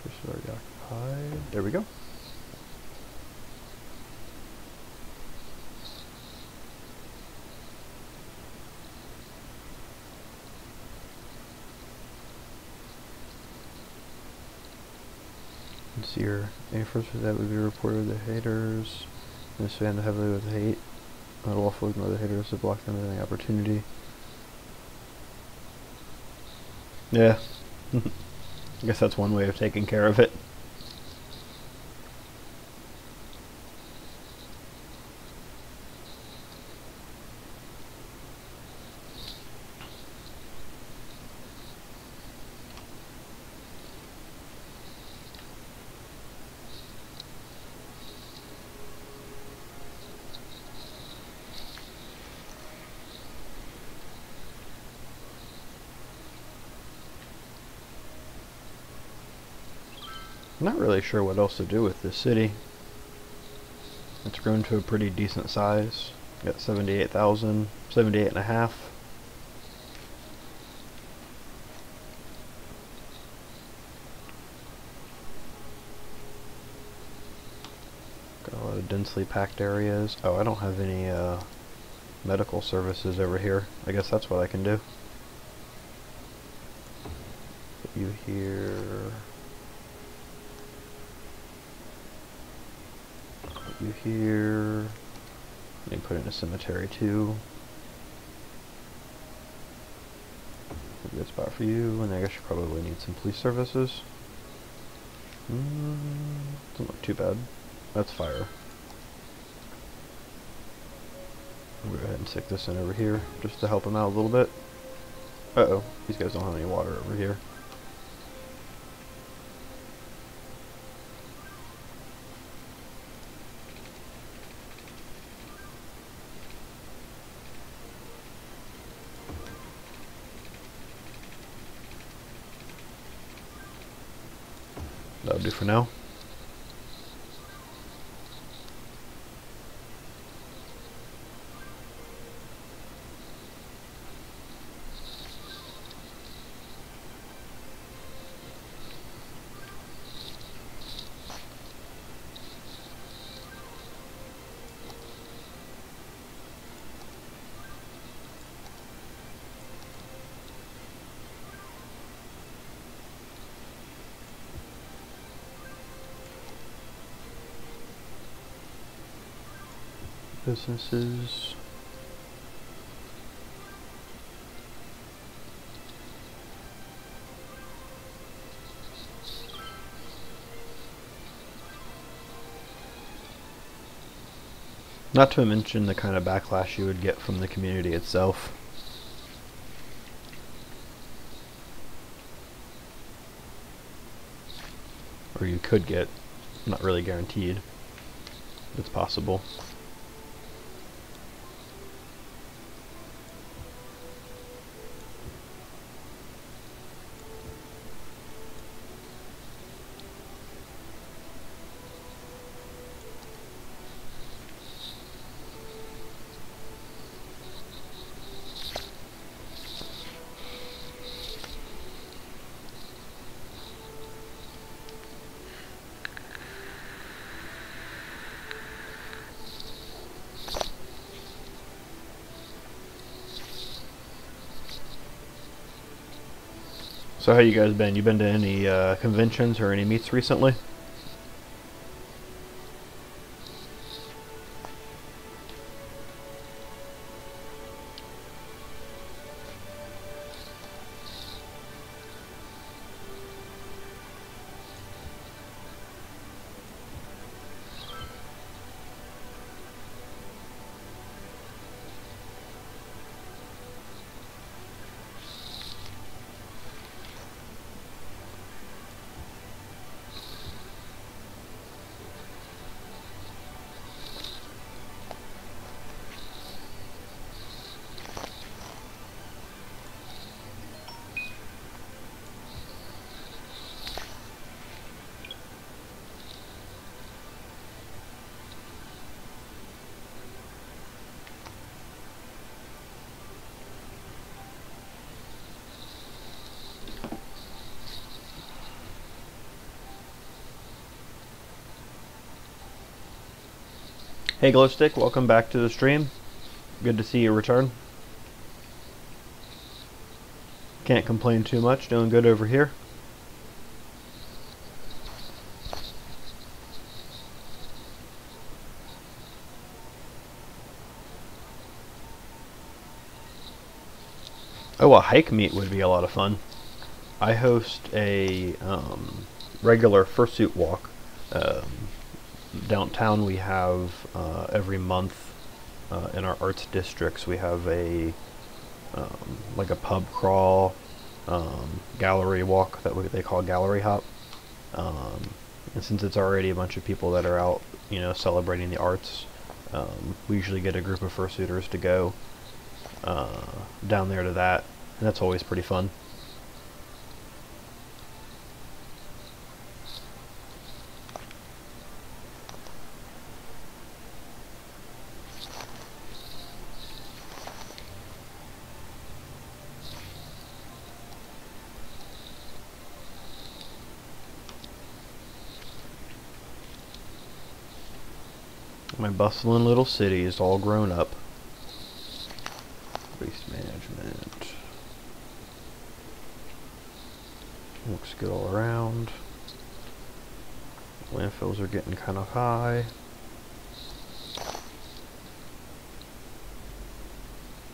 This is already occupied. There we go. See here, any first that would be reported to haters. This fan heavily with hate. Not lawful ignore the haters to block them at any opportunity. Yeah. I guess that's one way of taking care of it. I'm not really sure what else to do with this city. It's grown to a pretty decent size. Got 78,000, 78 and a half. Got a lot of densely packed areas. Oh, I don't have any medical services over here. I guess that's what I can do. Put you here. You here. Let me put in a cemetery too. A good spot for you, and I guess you probably need some police services. Doesn't look too bad. That's fire. I'll go ahead and stick this in over here just to help them out a little bit. Uh-oh, these guys don't have any water over here. That'll do for now. businesses. Not to mention the kind of backlash you would get from the community itself. Or you could get, not really guaranteed. It's possible. So how you guys been? You been to any conventions or any meets recently? Hey Glowstick, welcome back to the stream. Good to see you return. Can't complain too much, doing good over here. Oh, a hike meet would be a lot of fun. I host a regular fursuit walk. Downtown we have every month in our arts districts we have a like a pub crawl, gallery walk that they call gallery hop. And since it's already a bunch of people that are out, you know, celebrating the arts, we usually get a group of fursuiters to go down there to that, and that's always pretty fun. My bustling little city is all grown up. Waste management. Looks good all around. Landfills are getting kind of high.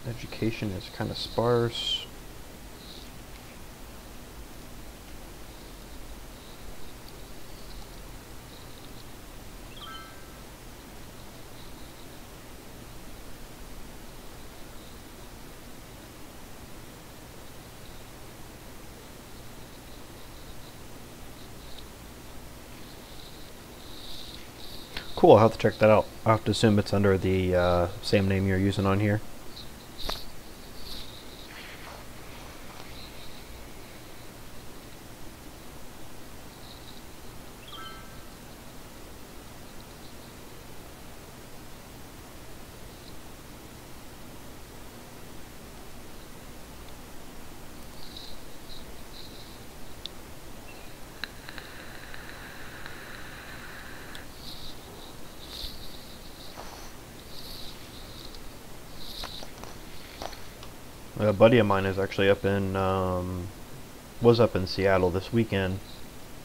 Education is kind of sparse. Cool, I'll have to check that out. I'll have to assume it's under the same name you're using on here. A buddy of mine is actually up in, was up in Seattle this weekend,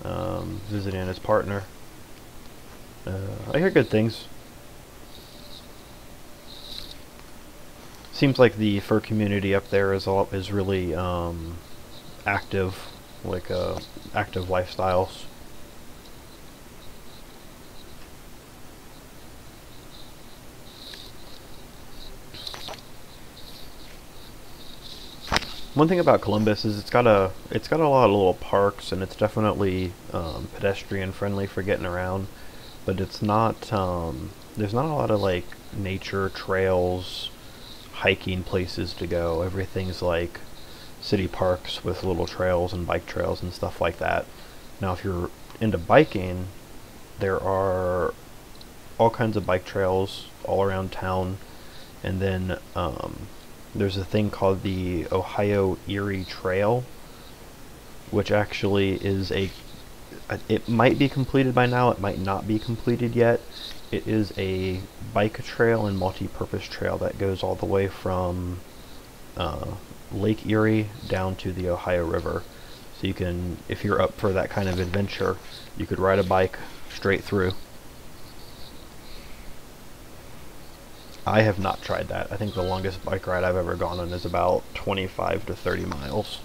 visiting his partner. I hear good things. seems like the fur community up there is really active, like active lifestyles. One thing about Columbus is it's got a lot of little parks, and it's definitely pedestrian friendly for getting around, but it's not there's not a lot of like nature trails, hiking places to go. Everything's like city parks with little trails and bike trails and stuff like that. Now if you're into biking, there are all kinds of bike trails all around town, and then there's a thing called the Ohio Erie Trail, which actually is it might be completed by now, it might not be completed yet. It is a bike trail and multi-purpose trail that goes all the way from Lake Erie down to the Ohio River. So you can, if you're up for that kind of adventure, you could ride a bike straight through. I have not tried that. I think the longest bike ride I've ever gone on is about 25 to 30 miles.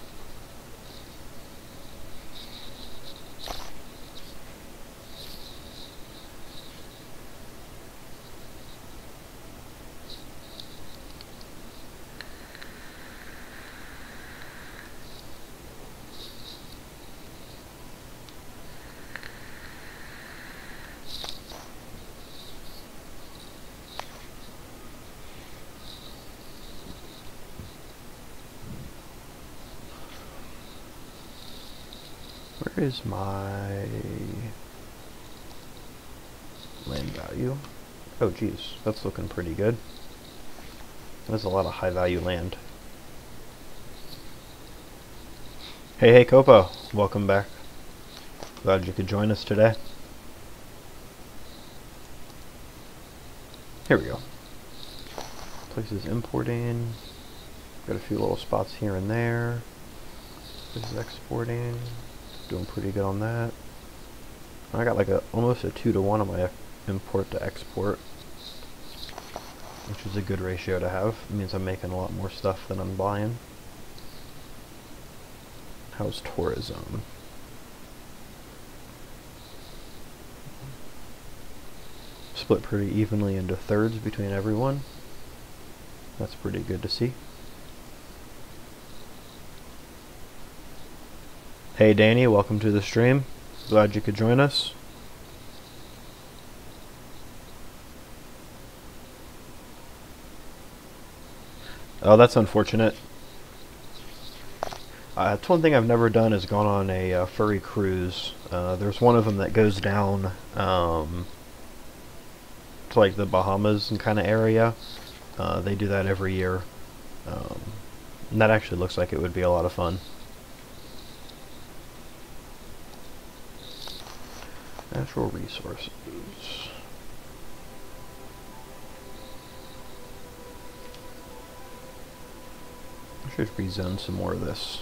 Where is my land value? Oh geez, that's looking pretty good. There's a lot of high value land. Hey Copo, welcome back. Glad you could join us today. Here we go. Places importing. Got a few little spots here and there. This is exporting. Doing pretty good on that. I got like almost a 2-to-1 on my import to export, which is a good ratio to have. It means I'm making a lot more stuff than I'm buying. How's tourism? Split pretty evenly into thirds between everyone. That's pretty good to see. Hey Danny, welcome to the stream. Glad you could join us. Oh, that's unfortunate. That's one thing I've never done, is gone on a furry cruise. There's one of them that goes down to like the Bahamas and kind of area. They do that every year. And that actually looks like it would be a lot of fun. Natural resources. I should rezone some more of this.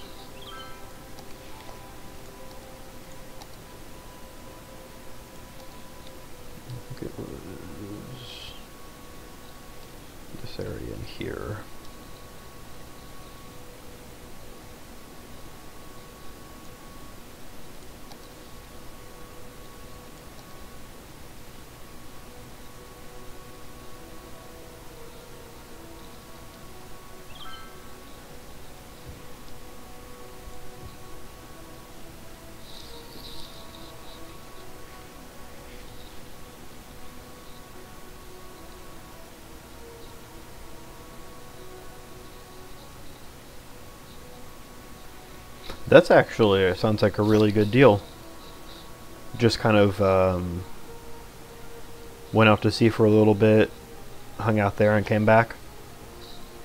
I think it was this area in here. That's actually, sounds like a really good deal. Just kind of went out to sea for a little bit, hung out there, and came back.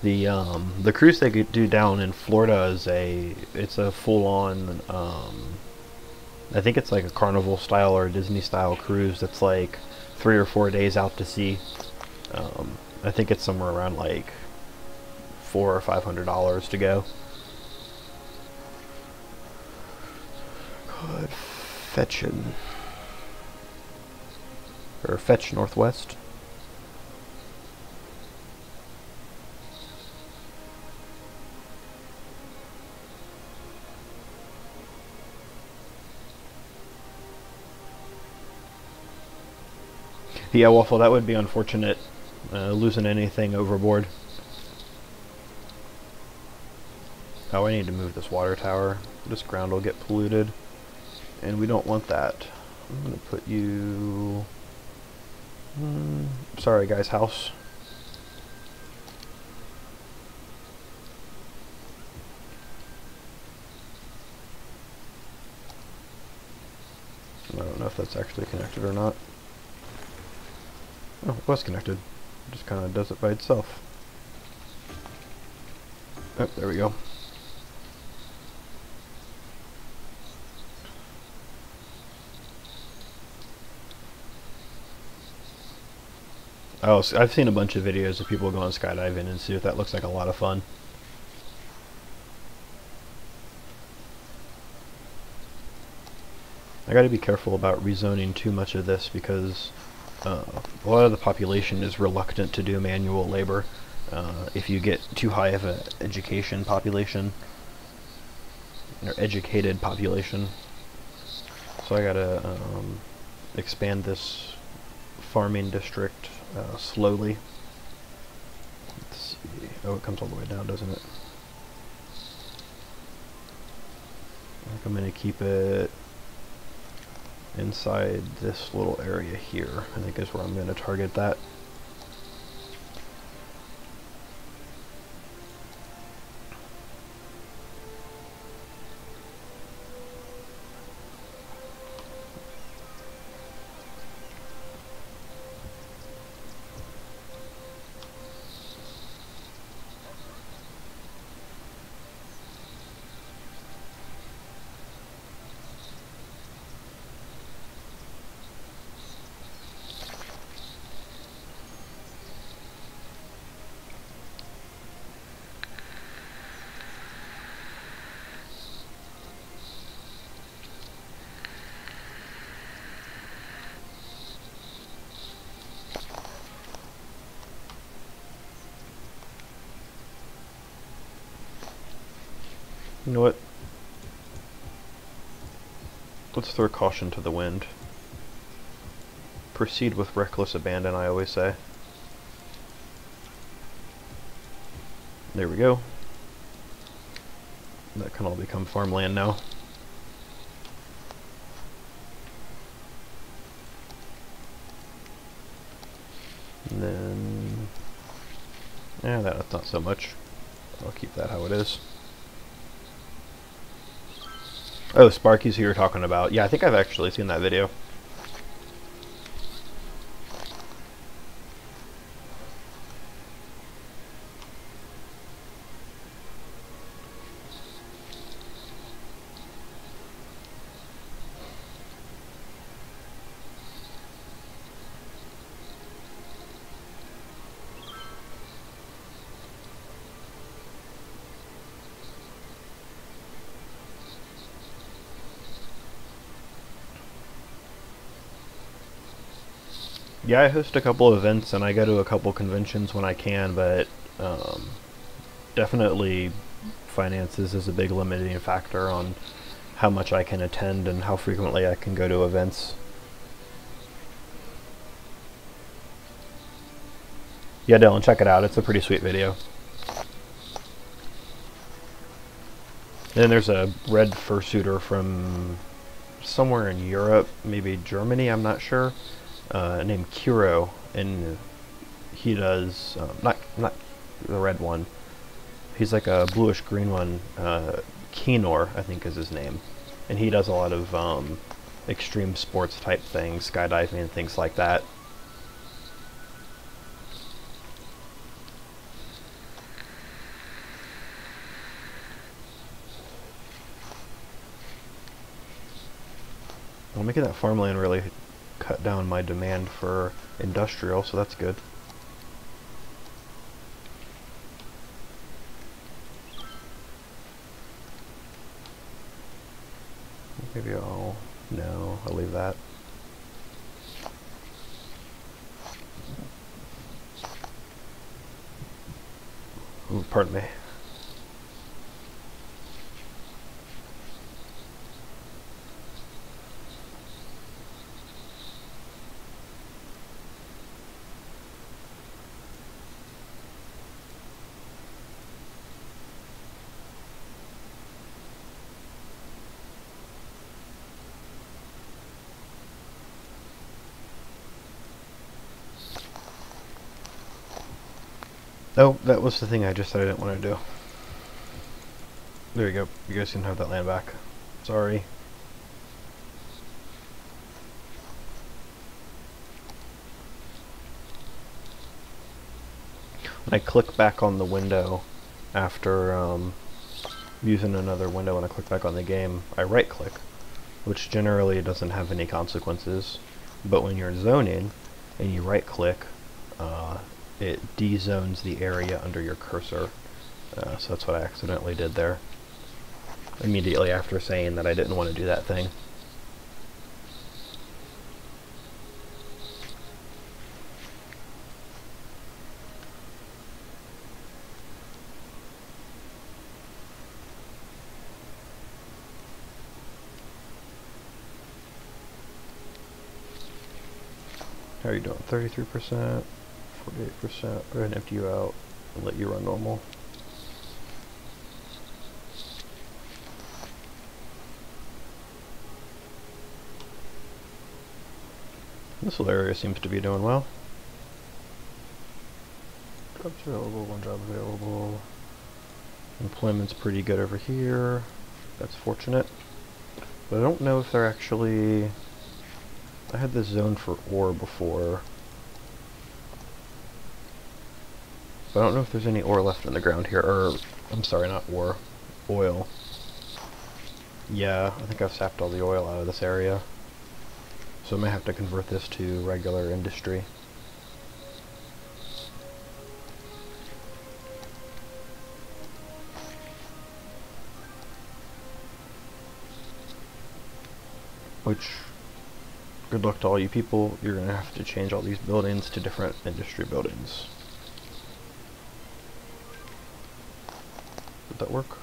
The cruise they could do down in Florida is it's a full-on, I think it's like a Carnival style or a Disney style cruise that's like 3 or 4 days out to sea. I think it's somewhere around like $400 or $500 to go. Good fetchin'. Or fetch northwest. Yeah, Waffle, that would be unfortunate, losing anything overboard. Oh, I need to move this water tower. This ground will get polluted, and we don't want that. I'm going to put you... sorry, guys, house. I don't know if that's actually connected or not. Oh, it was connected. It just kind of does it by itself. Oh, there we go. Oh, so I've seen a bunch of videos of people going skydiving and see if that looks like a lot of fun. I gotta be careful about rezoning too much of this because a lot of the population is reluctant to do manual labor. If you get too high of an education population, or educated population. So I gotta expand this farming district slowly. Let's see. Oh, it comes all the way down, doesn't it? I think I'm gonna keep it inside this little area here. I think is where I'm gonna target that. You know what? Let's throw caution to the wind. Proceed with reckless abandon, I always say. There we go. That can all become farmland now. And then... yeah, that's not so much. I'll keep that how it is. Oh, Sparky's who you're talking about. Yeah, I think I've actually seen that video. Yeah, I host a couple of events and I go to a couple conventions when I can, but definitely finances is a big limiting factor on how much I can attend and how frequently I can go to events. Yeah, Dylan, check it out. It's a pretty sweet video. Then there's a red fursuiter from somewhere in Europe, maybe Germany, I'm not sure. Named Kiro, and he does not the red one. He's like a bluish green one. Kenor, I think, is his name, and he does a lot of extreme sports type things, skydiving and things like that. Well, making that farmland really cut down my demand for industrial, so that's good. Maybe I'll leave that. Ooh, pardon me. Oh, that was the thing I just said I didn't want to do. There you go. You guys can have that land back. Sorry. When I click back on the window after using another window, when I click back on the game, I right click, which generally doesn't have any consequences. But when you're zoning and you right click, it dezones the area under your cursor. So that's what I accidentally did there. Immediately after saying that I didn't want to do that thing. How are you doing? 33%, 48%. Go ahead and empty you out and let you run normal. This little area seems to be doing well. Jobs available, one job available. Employment's pretty good over here. That's fortunate. But I don't know if they're actually... I had this zone for ore before. But I don't know if there's any ore left in the ground here. Or, I'm sorry, not ore. Oil. Yeah, I think I've sapped all the oil out of this area. So I may have to convert this to regular industry. Which, good luck to all you people, you're going to have to change all these buildings to different industry buildings. Did that work?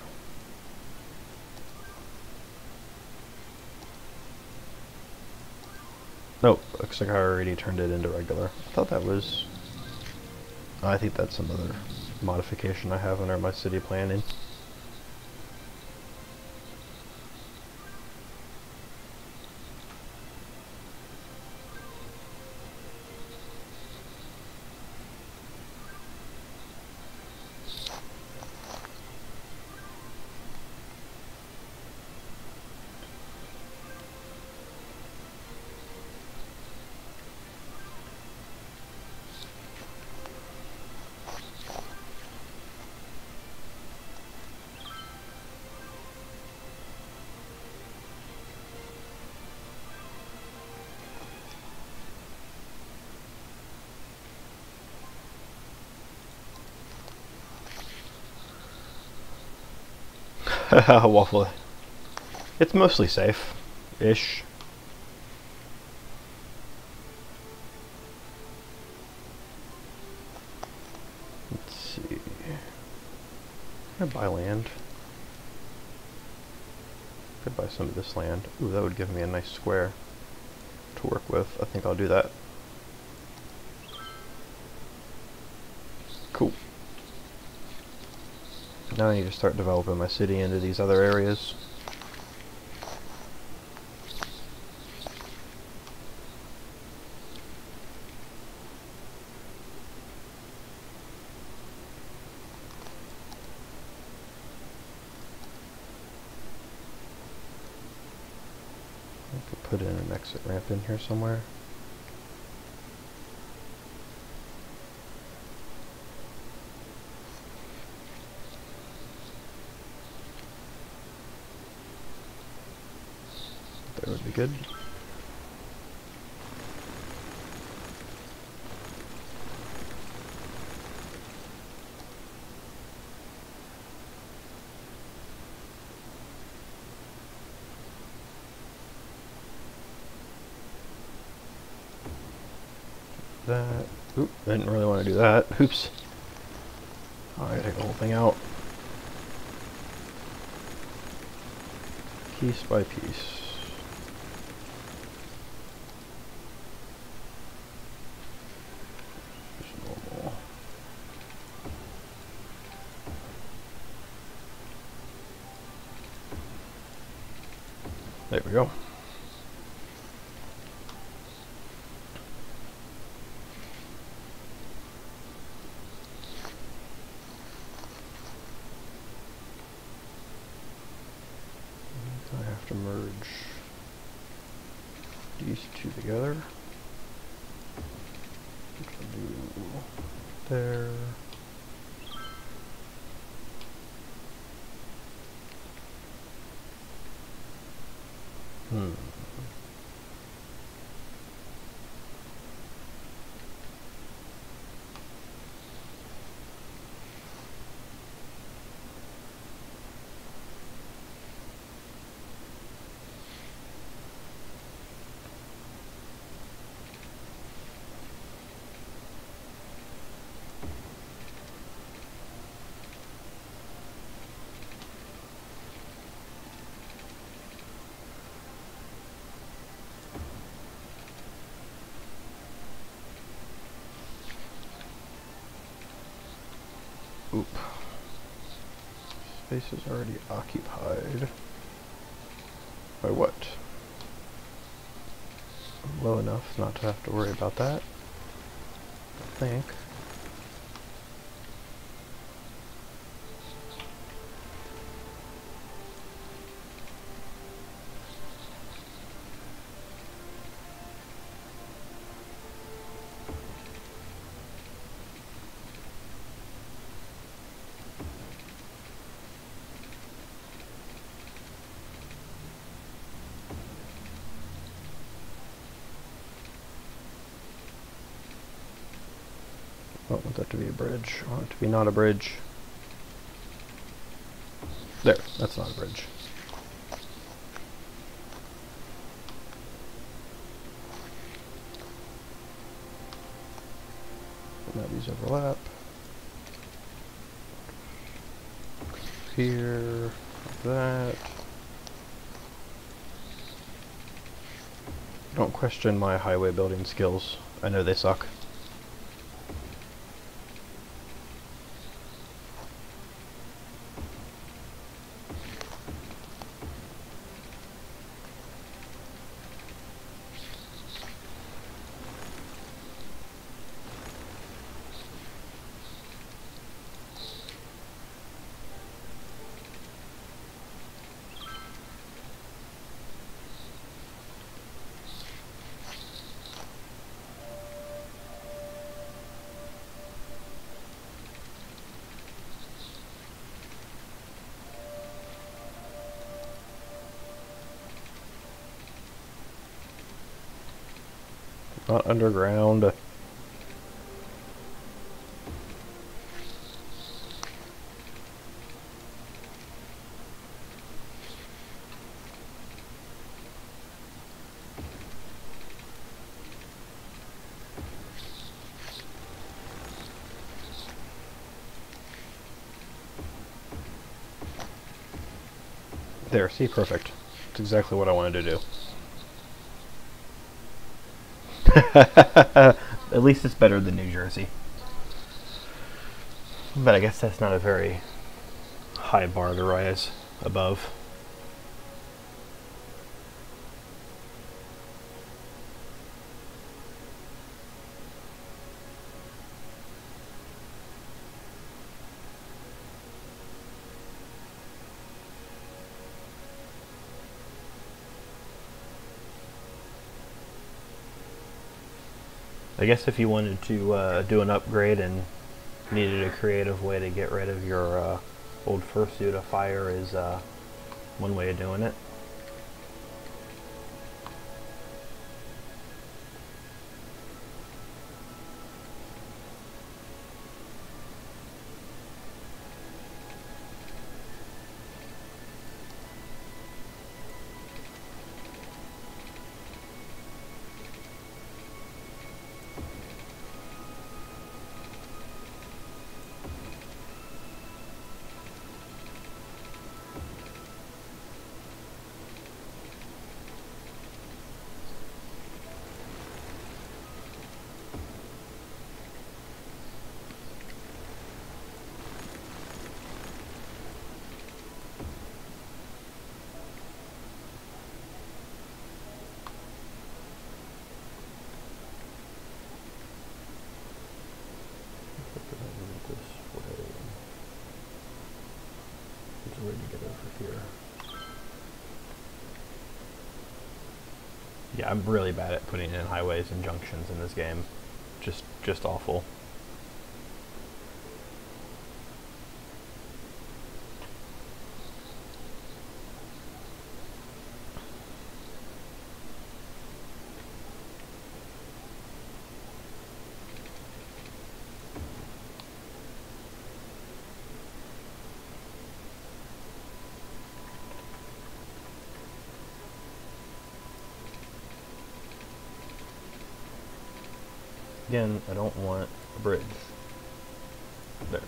Nope, looks like I already turned it into regular. I thought that was... I think that's some other modification I have under my city planning. Waffle. It's mostly safe-ish. Let's see. Can I buy land? Could buy some of this land. Ooh, that would give me a nice square to work with. I think I'll do that. Cool. Now I need to start developing my city into these other areas. I could put in an exit ramp in here somewhere. That would be good. That. Oop, I didn't really want to do that. Oops. Oh, I gotta take the whole thing out. Piece by piece. There we go. merge these two together. Do there. Oop. Space is already occupied. By what? Low enough not to have to worry about that, I think. I don't want that to be a bridge. I want it to be not a bridge. There, that's not a bridge. Now these overlap. Here, like that. Don't question my highway building skills. I know they suck. Not underground. There, see, perfect. That's exactly what I wanted to do. At least it's better than New Jersey. But I guess that's not a very high bar to rise above. I guess if you wanted to do an upgrade and needed a creative way to get rid of your old fursuit, a fire is one way of doing it. Where to get over here? Yeah, I'm really bad at putting in highways and junctions in this game. Just awful. Again, I don't want a bridge. There.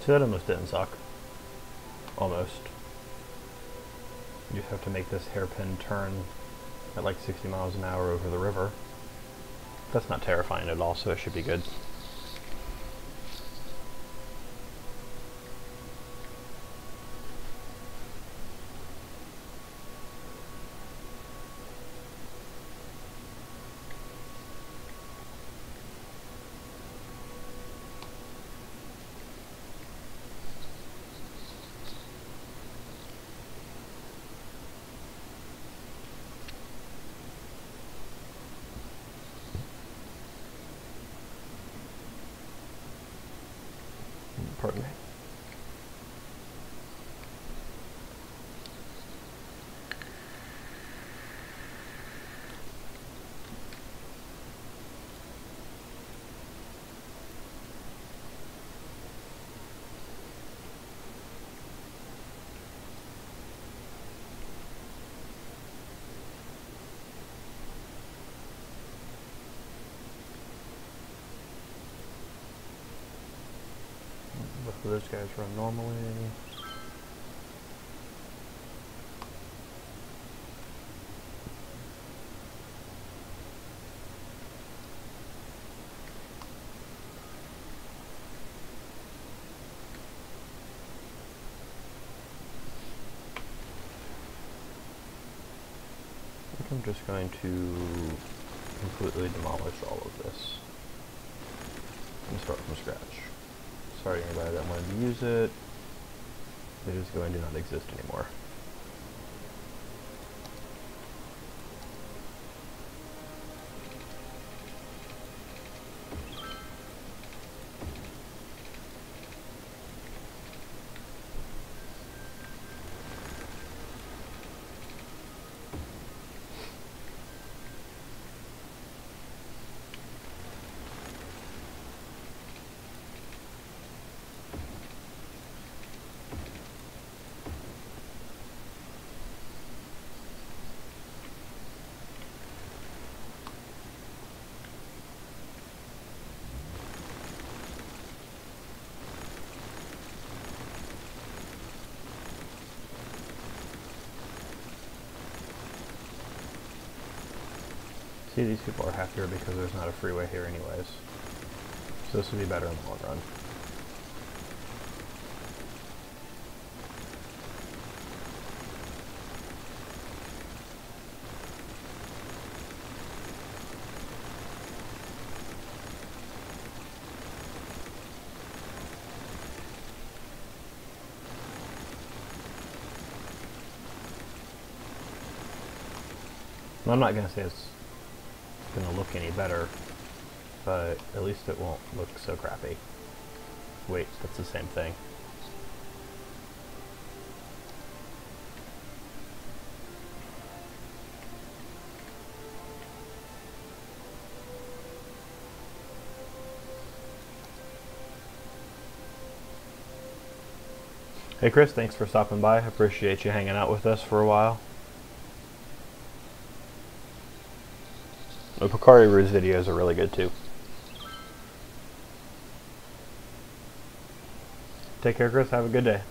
So that almost didn't suck. Almost. You just have to make this hairpin turn at like 60 miles an hour over the river. That's not terrifying at all, so it should be good. Pardon me. Both of those guys run normally. I think I'm just going to completely demolish all of this and start from scratch. Sorry anybody that wanted to use it, it is going to not exist anymore. See, these people are happier because there's not a freeway here anyways. So this will be better in the long run. Well, I'm not going to say it's going to look any better, but at least it won't look so crappy. Wait, that's the same thing. Hey Chris, thanks for stopping by. I appreciate you hanging out with us for a while. The Picari Ruse videos are really good too. Take care, Chris. Have a good day.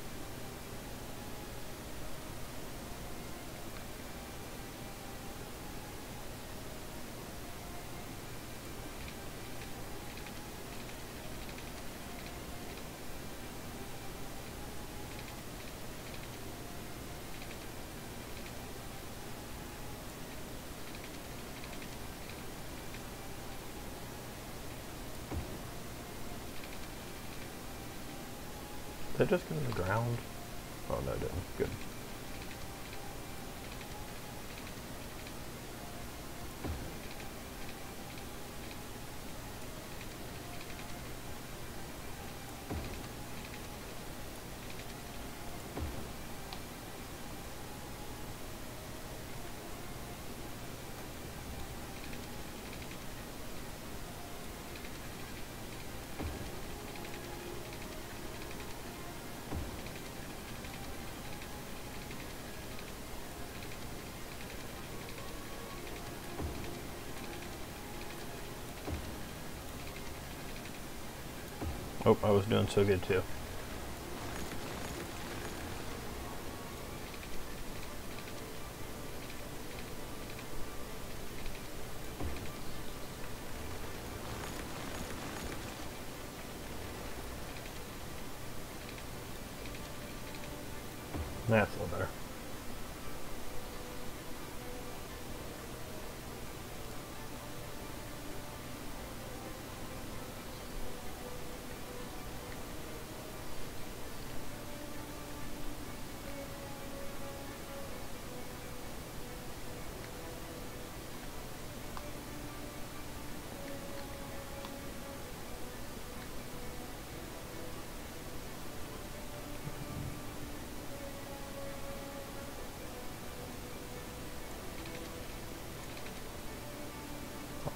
Did it just go to the ground? Oh no, it didn't. Good. Oh, I was doing so good too. That's a little better.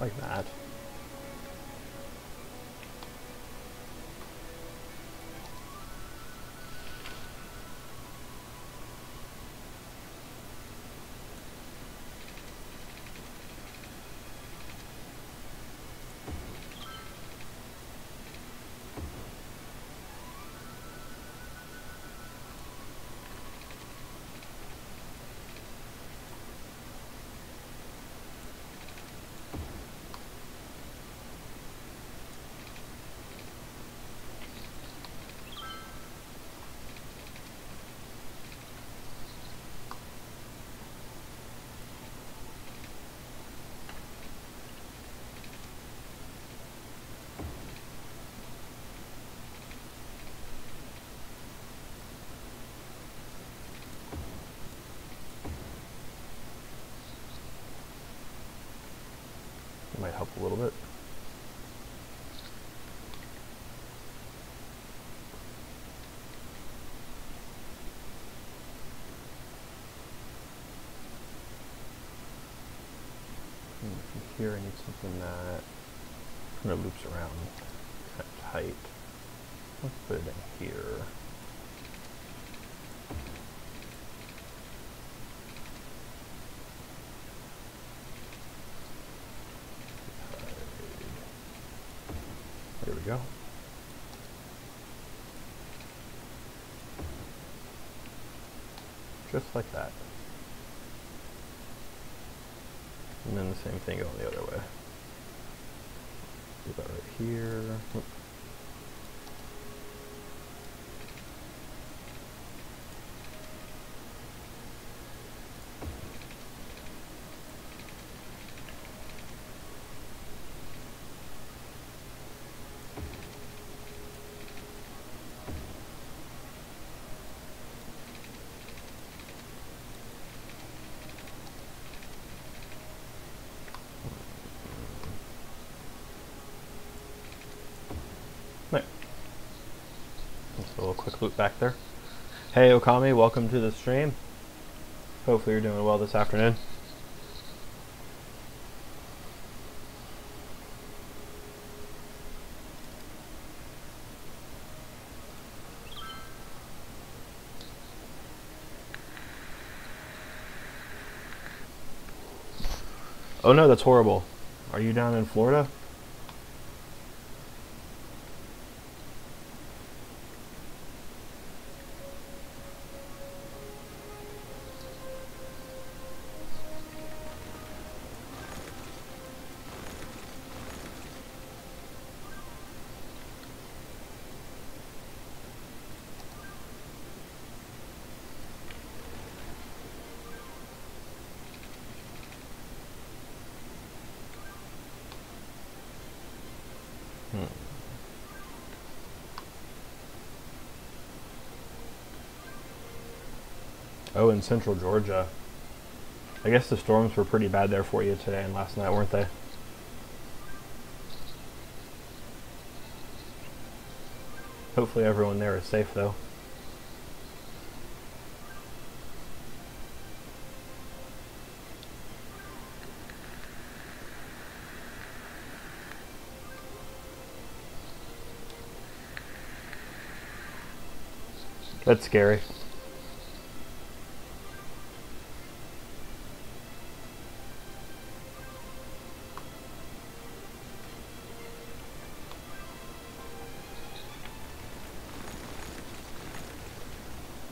Like that. Might help a little bit. From here I need something that kind of loops around kind of tight. Let's put it in here. There we go. Just like that. And then the same thing going the other way. Do that right here. Oop. Right. Just a little quick loop back there. Hey Okami, welcome to the stream. Hopefully you're doing well this afternoon. Oh no, that's horrible. Are you down in Florida? Oh, in central Georgia. I guess the storms were pretty bad there for you today and last night, weren't they? Hopefully everyone there is safe, though. That's scary.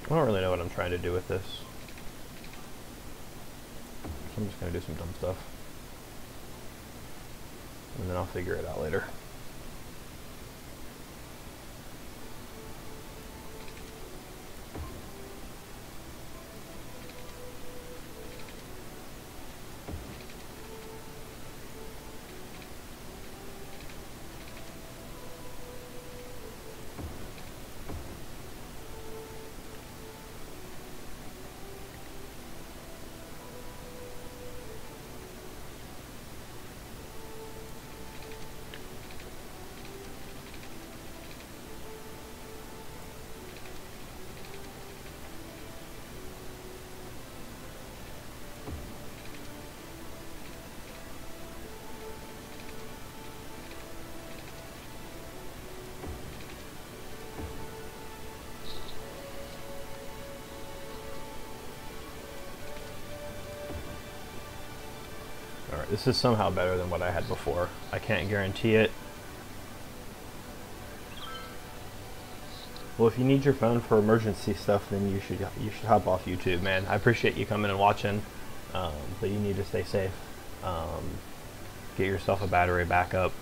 I don't really know what I'm trying to do with this. So I'm just going to do some dumb stuff. And then I'll figure it out later. Alright, this is somehow better than what I had before. I can't guarantee it. Well, if you need your phone for emergency stuff, then you should hop off YouTube, man. I appreciate you coming and watching, but you need to stay safe. Get yourself a battery backup.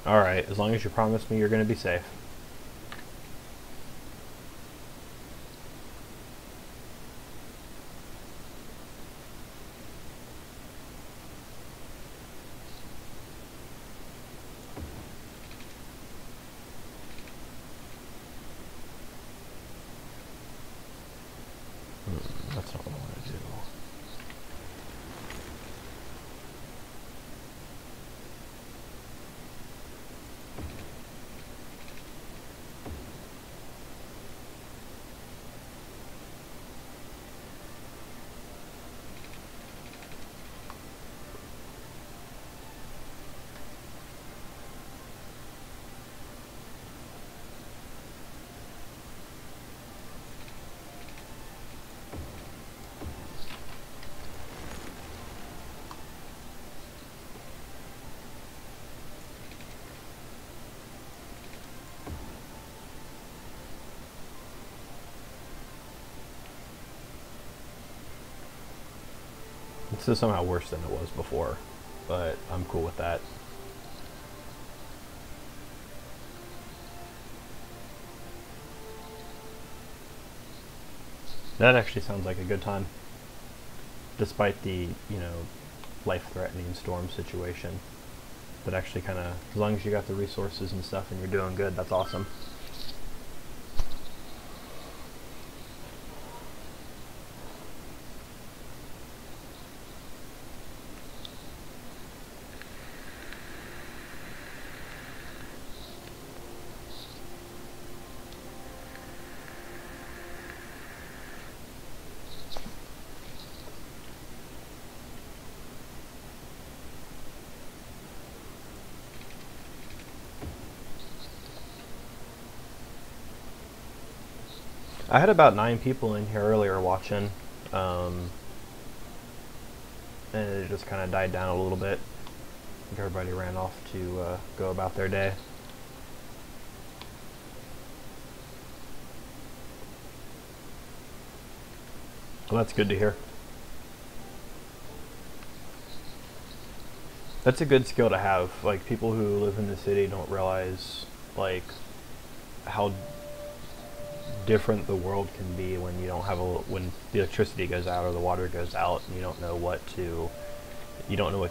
Alright, as long as you promise me you're going to be safe. That's not what I want to do. This is somehow worse than it was before, but I'm cool with that. That actually sounds like a good time, despite the, life-threatening storm situation. But actually kind of, as long as you got the resources and stuff and you're doing good, that's awesome. I had about 9 people in here earlier watching. and it just kind of died down a little bit. I think everybody ran off to go about their day. Well, that's good to hear. That's a good skill to have. Like, people who live in the city don't realize, like, how different the world can be when you don't have when the electricity goes out or the water goes out, and you don't know what to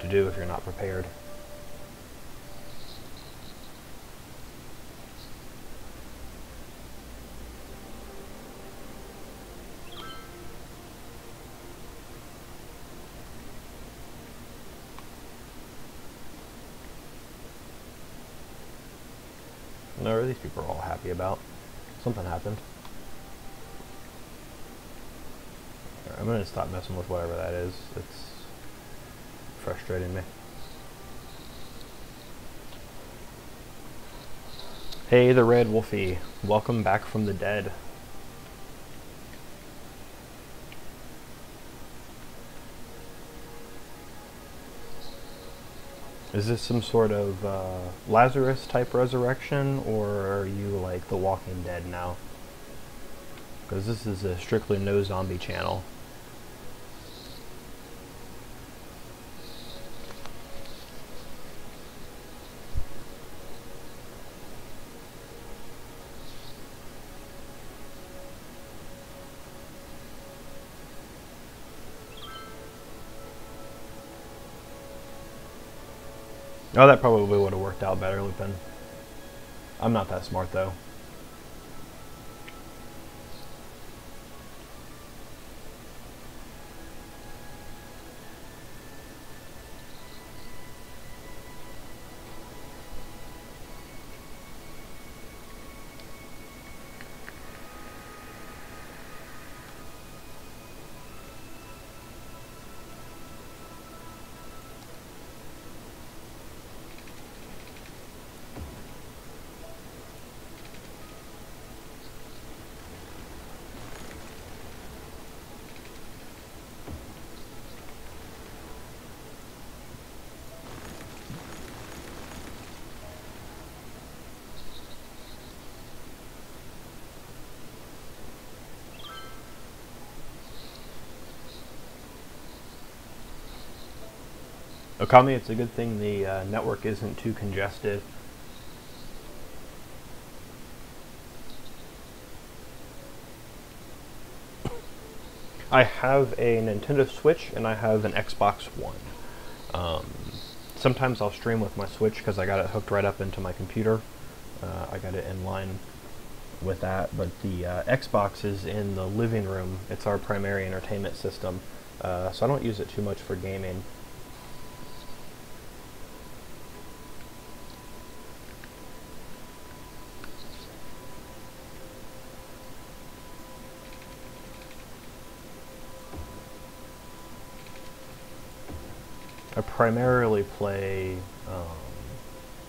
do if you're not prepared. No, these people are all happy about. Something happened. I'm gonna stop messing with whatever that is. It's frustrating me. Hey, the Red Wolfie. Welcome back from the dead. Is this some sort of Lazarus type resurrection, or are you like The Walking Dead now? Because this is a strictly no zombie channel. Oh, that probably would have worked out better, Lupin. I'm not that smart, though. Okami, it's a good thing the network isn't too congested. I have a Nintendo Switch and I have an Xbox One. Sometimes I'll stream with my Switch because I got it hooked right up into my computer. I got it in line with that, but the Xbox is in the living room. It's our primary entertainment system, so I don't use it too much for gaming. I primarily play,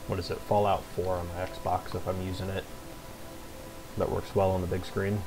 what is it, Fallout 4 on my Xbox if I'm using it. That works well on the big screen.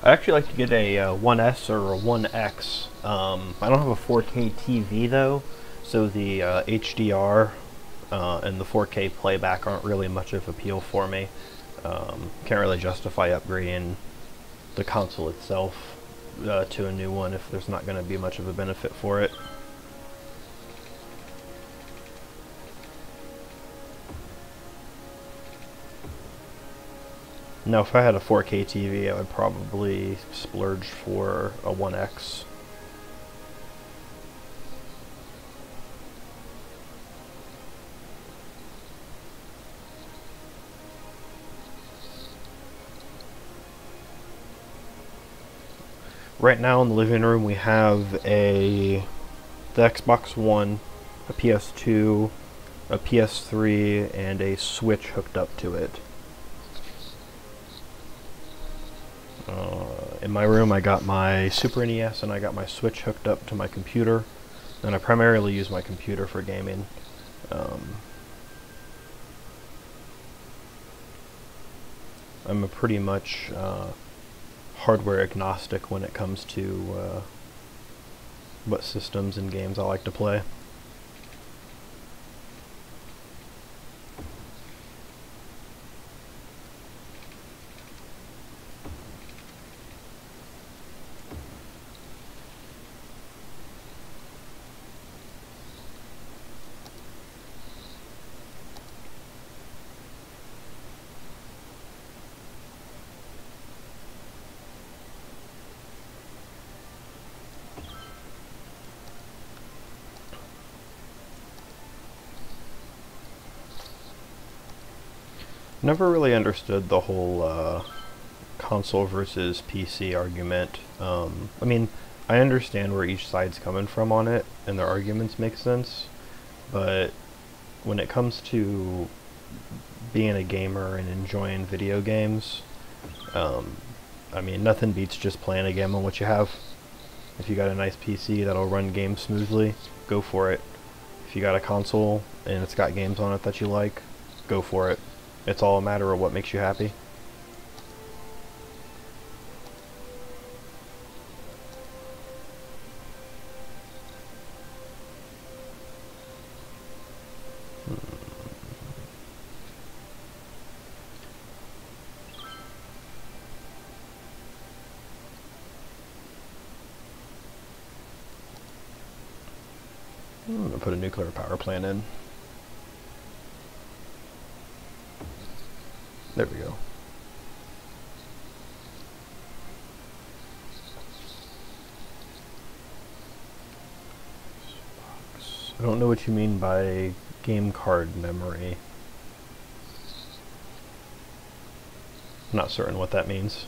I actually like to get a 1S or a 1X. I don't have a 4K TV though, so the HDR and the 4K playback aren't really much of appeal for me. Can't really justify upgrading the console itself to a new one if there's not going to be much of a benefit for it. Now, if I had a 4K TV, I would probably splurge for a 1X. Right now in the living room we have the Xbox One, a PS2, a PS3, and a Switch hooked up to it. In my room I got my Super NES and I got my Switch hooked up to my computer, and I primarily use my computer for gaming. I'm a pretty much hardware agnostic when it comes to what systems and games I like to play. Never really understood the whole console versus PC argument. I mean, I understand where each side's coming from on it, and their arguments make sense, but when it comes to being a gamer and enjoying video games, I mean, nothing beats just playing a game on what you have. If you got a nice PC that'll run games smoothly, go for it. If you got a console and it's got games on it that you like, go for it. It's all a matter of what makes you happy. I'm gonna put a nuclear power plant in. There we go. I don't know what you mean by game card memory. I'm not certain what that means.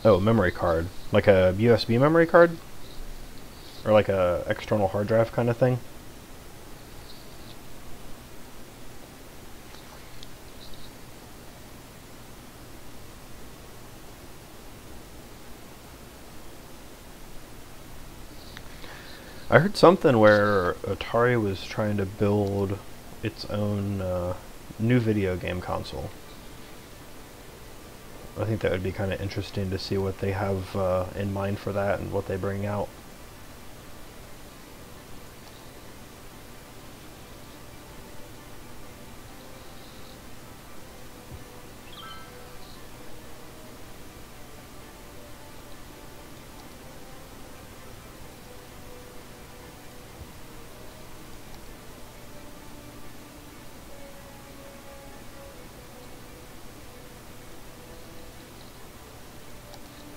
Oh, memory card. Like a USB memory card? Or like a external hard drive kind of thing? I heard something where Atari was trying to build its own new video game console. I think that would be kind of interesting to see what they have in mind for that and what they bring out.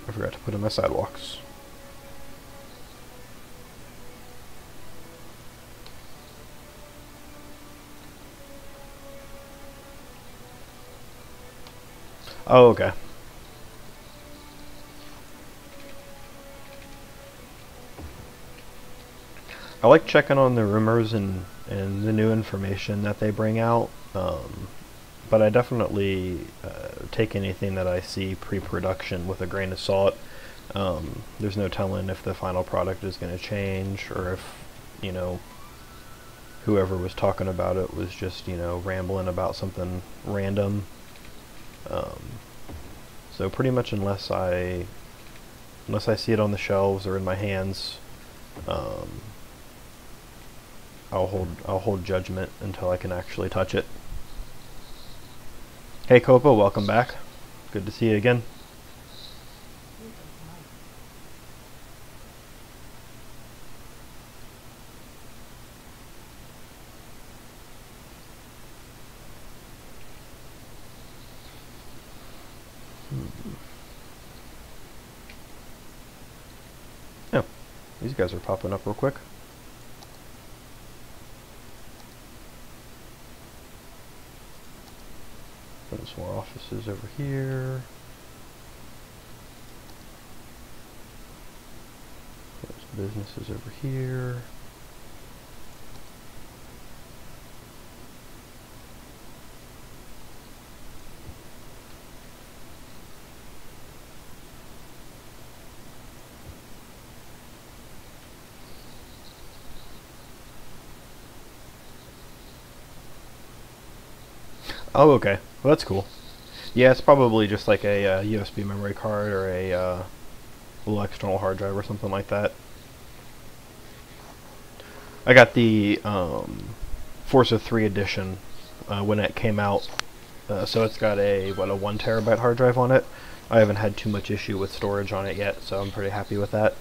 I forgot to put in my sidewalks. Oh, okay. I like checking on the rumors and and the new information that they bring out. But I definitely take anything that I see pre-production with a grain of salt. There's no telling if the final product is going to change, or if, you know, whoever was talking about it was just, you know, rambling about something random. So pretty much unless I see it on the shelves or in my hands, I'll hold judgment until I can actually touch it. Hey Copa, welcome back. Good to see you again. Oh, these guys are popping up real quick. There's more offices over here. There's businesses over here. Oh, okay. Well, that's cool. Yeah, it's probably just like a USB memory card or a little external hard drive or something like that. I got the Forza 3 edition when it came out, so it's got a 1 terabyte hard drive on it. I haven't had too much issue with storage on it yet, so I'm pretty happy with that.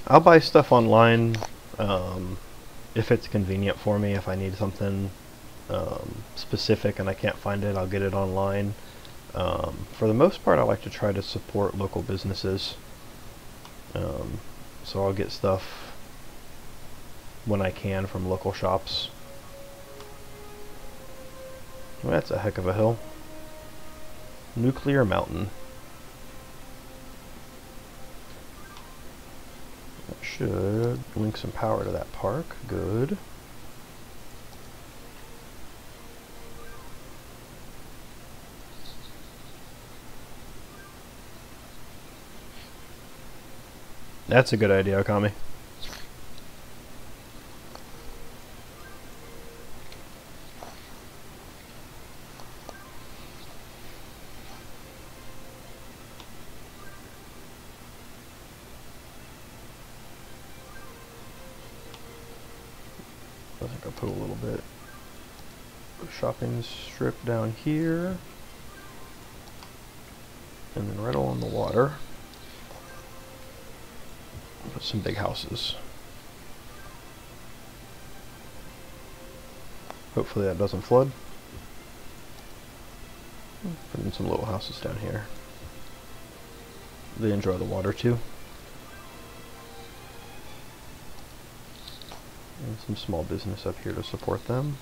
I'll buy stuff online if it's convenient for me. If I need something specific and I can't find it, I'll get it online. For the most part, I like to try to support local businesses. So I'll get stuff when I can from local shops. Well, that's a heck of a hill. Nuclear Mountain. That should link some power to that park. Good. That's a good idea, Okami. I think I'll put a little bit of shopping strip down here, and then right along the water, put some big houses. Hopefully that doesn't flood. Put in some little houses down here. They enjoy the water too. And some small business up here to support them.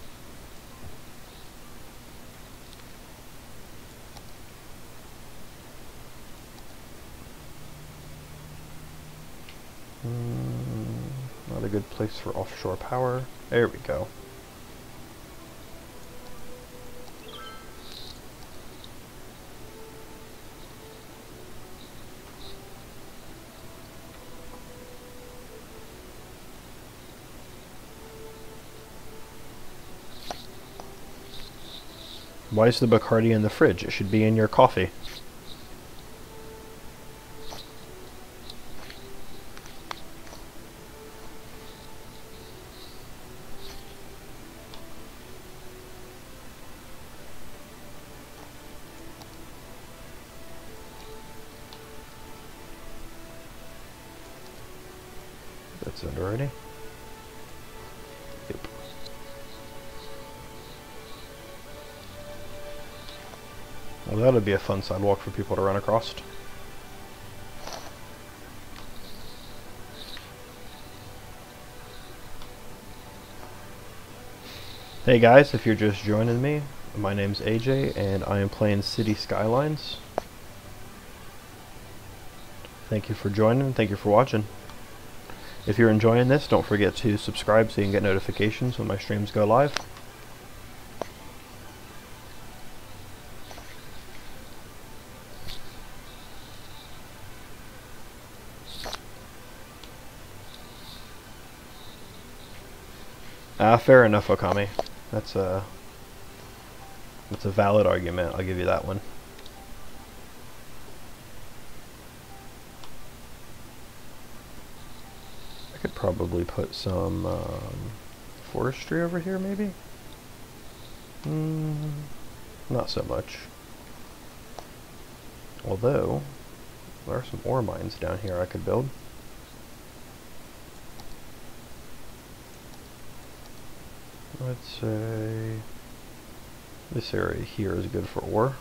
Not a good place for offshore power. There we go. Why is the Bacardi in the fridge? It should be in your coffee. That's it already. that would be a fun sidewalk for people to run across. Hey guys, if you're just joining me, my name's AJ and I am playing City Skylines. Thank you for joining, thank you for watching. If you're enjoying this, don't forget to subscribe so you can get notifications when my streams go live. Fair enough, Okami. That's a valid argument, I'll give you that one. I could probably put some forestry over here, maybe? Not so much. Although, there are some ore mines down here I could build. Let's say this area here is good for ore.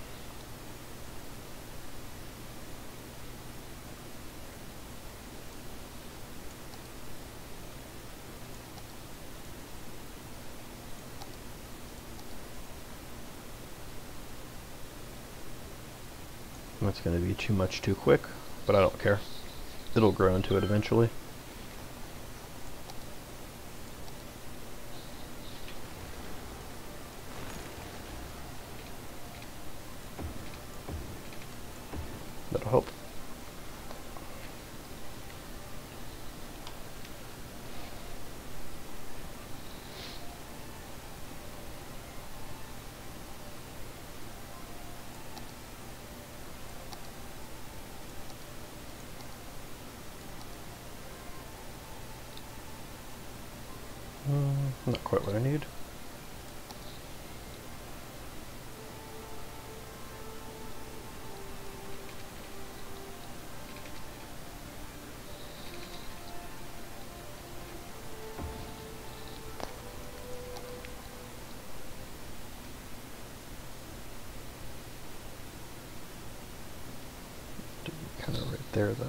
That's going to be too much too quick, but I don't care. It'll grow into it eventually. That'll help. Not quite what I need. Kind of right there, though.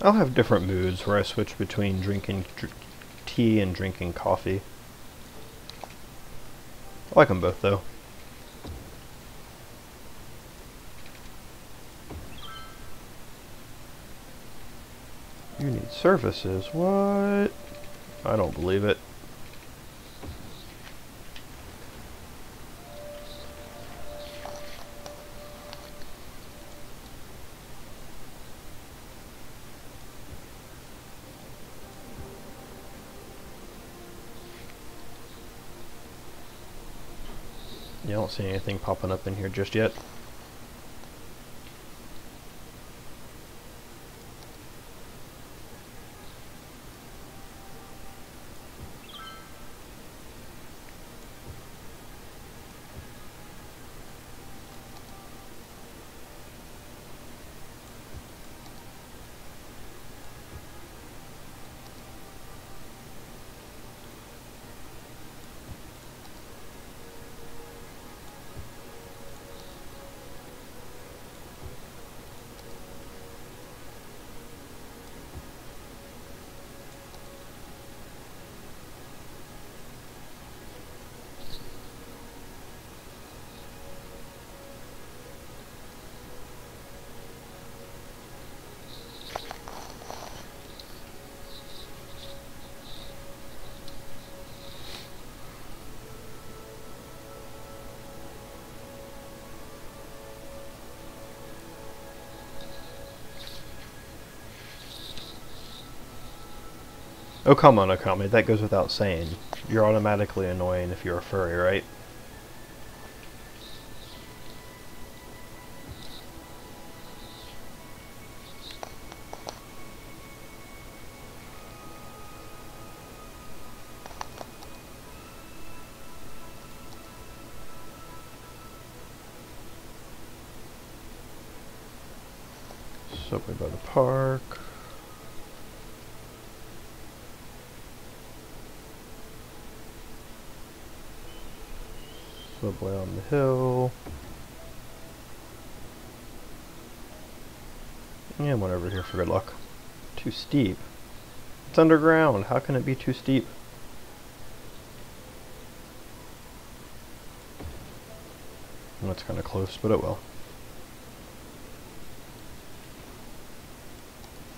I'll have different moods where I switch between drinking tea and drinking coffee. I like them both, though. You need services. What? I don't believe it. Yeah, I don't see anything popping up in here just yet. Oh, come on, Akame. That goes without saying. You're automatically annoying if you're a furry, right? Subway by the park. Subway on the hill. And one over here for good luck. Too steep. It's underground. How can it be too steep? That's kind of close, but it will.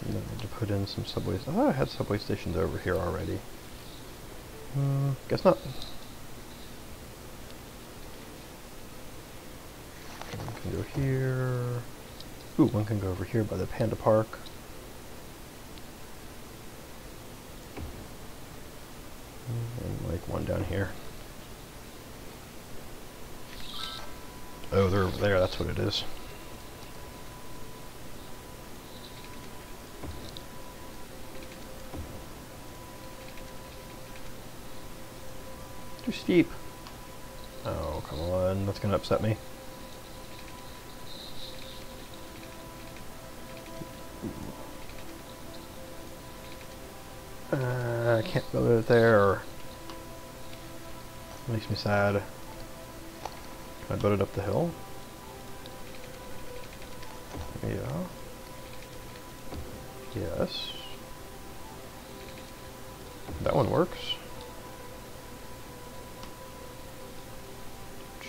And then I need to put in some subways. Oh, I had subway stations over here already. Guess not. One can go here. Ooh, one can go over here by the Panda Park. And like one down here. Oh, they're over there, that's what it is. Too steep. Oh, come on, that's gonna upset me. I can't build it there. Makes me sad. Can I build it up the hill? Yeah. Yes. That one works.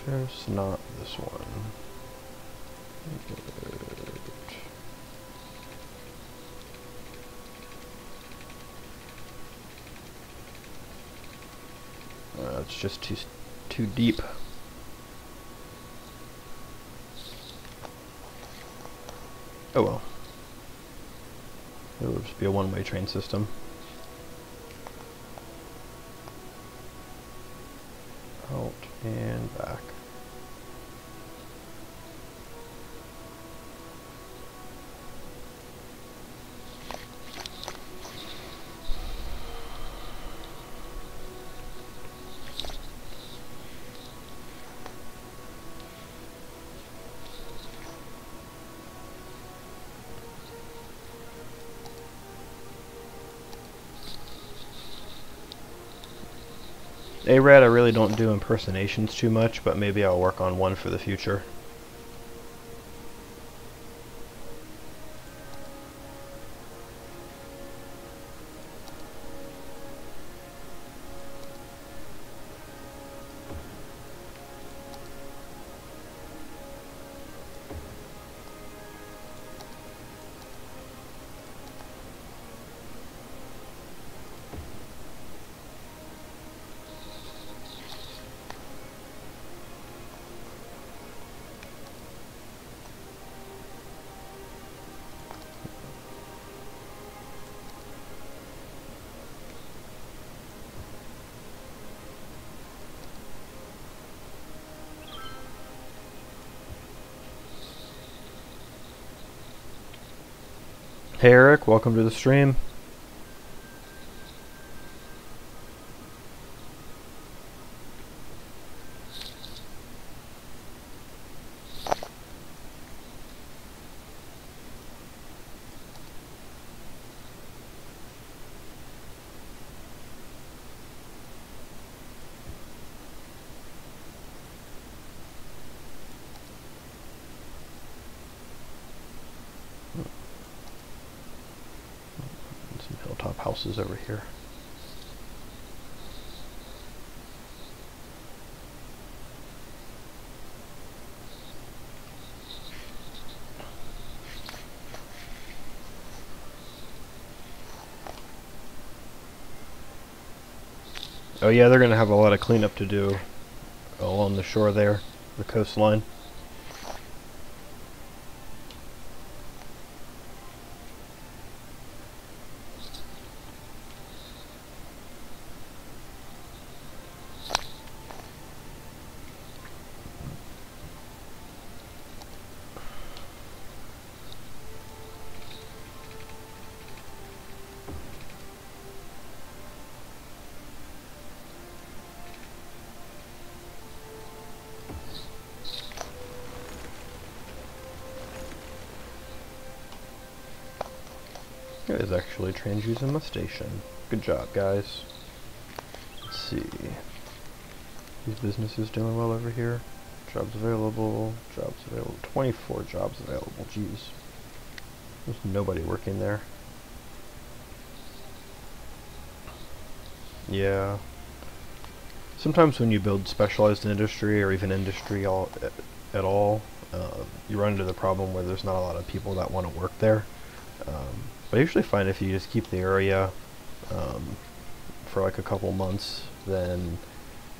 Just not this one. It's just too deep. Oh well. It'll just be a one-way train system. Out and back. A-Rad, I really don't do impersonations too much, but maybe I'll work on one for the future. Hey Eric, welcome to the stream. Some hilltop houses over here. Oh yeah, they're gonna have a lot of cleanup to do along the shore there, the coastline. guys actually transusing my station. Good job, guys. Let's see. These businesses doing well over here. Jobs available. Jobs available. 24 jobs available. Jeez. There's nobody working there. Yeah. Sometimes when you build specialized industry or even industry at all, you run into the problem where there's not a lot of people that want to work there. But I usually find if you just keep the area for like a couple months, then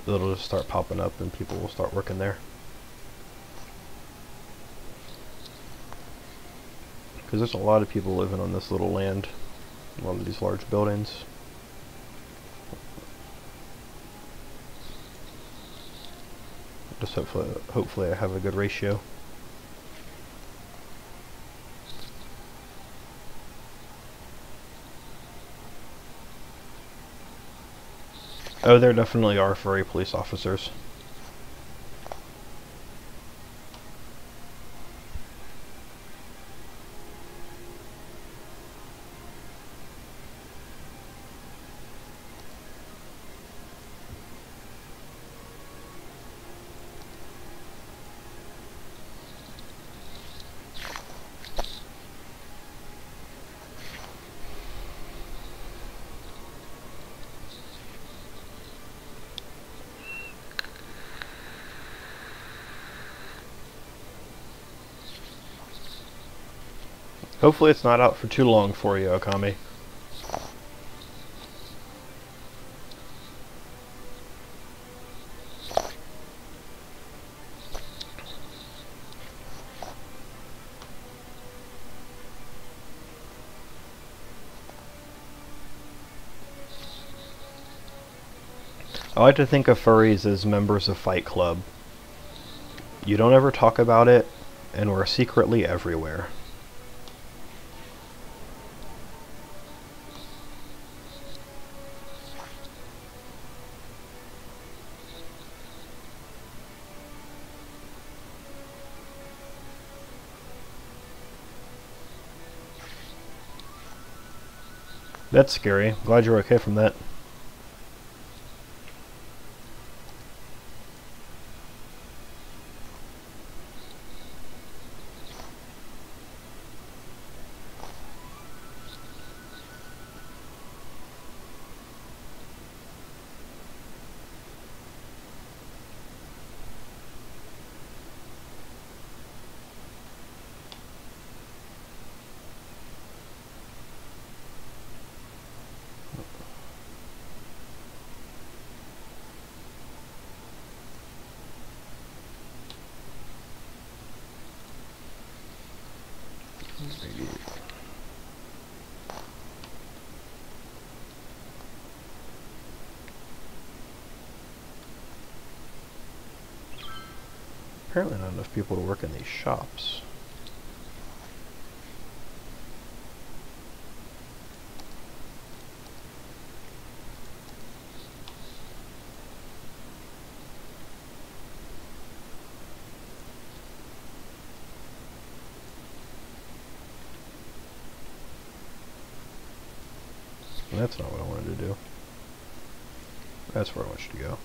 it'll just start popping up and people will start working there. Because there's a lot of people living on this little land, a lot of these large buildings. Just hopefully I have a good ratio. Oh, there definitely are furry police officers. Hopefully it's not out for too long for you, Okami. I like to think of furries as members of Fight Club. You don't ever talk about it, and we're secretly everywhere. That's scary. Glad you're okay from that. Apparently not enough people to work in these shops. That's not what I wanted to do. That's where I want you to go.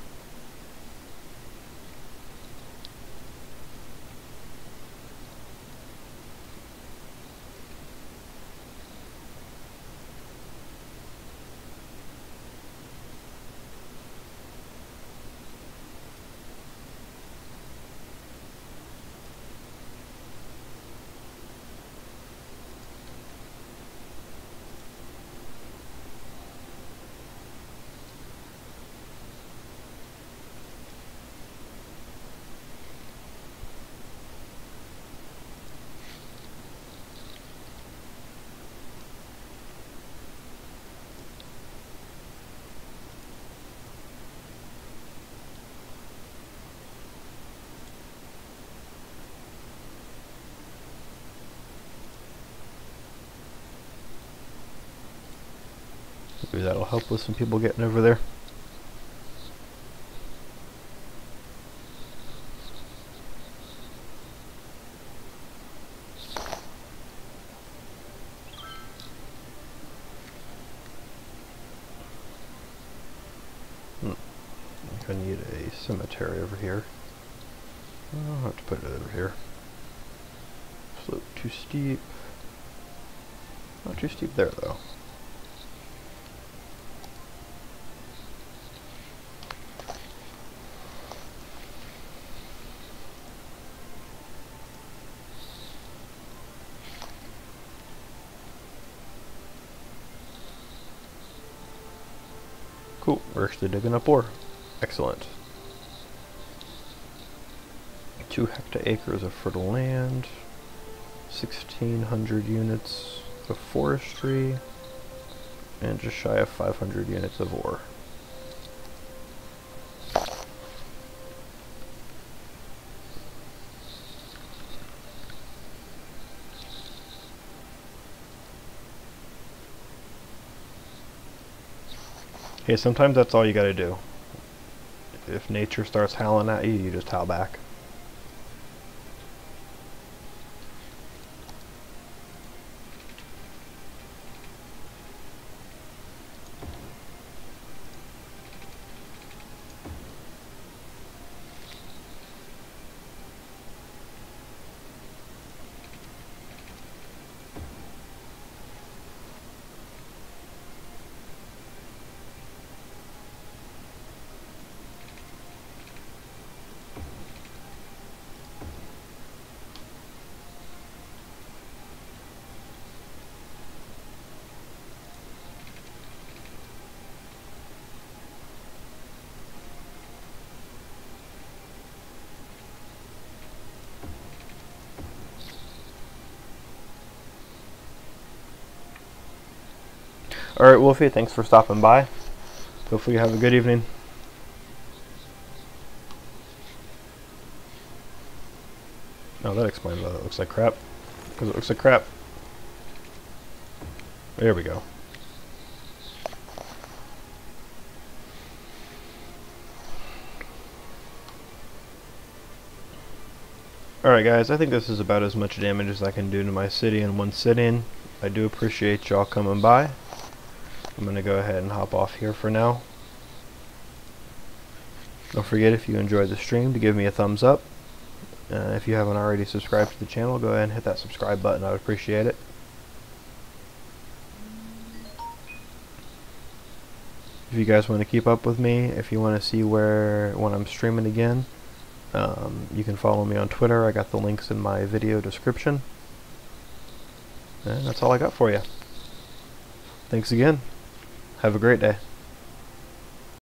Maybe that'll help with some people getting over there. I need a cemetery over here. I'll have to put it over here. Slope too steep. Not too steep there though. Cool, we're actually digging up ore. Excellent. 2 hectares of fertile land, 1,600 units of forestry, and just shy of 500 units of ore. Hey, sometimes that's all you gotta do. If nature starts howling at you, you just howl back. Alright, Wolfie, thanks for stopping by. Hopefully you have a good evening. Oh, that explains why that looks like crap. Because it looks like crap. There we go. Alright guys, I think this is about as much damage as I can do to my city in one sitting. I do appreciate y'all coming by. I'm going to go ahead and hop off here for now. Don't forget, if you enjoyed the stream, to give me a thumbs up. If you haven't already subscribed to the channel, go ahead and hit that subscribe button. I would appreciate it. If you guys want to keep up with me, if you want to see when I'm streaming again, you can follow me on Twitter. I got the links in my video description. And that's all I got for you. Thanks again. Have a great day.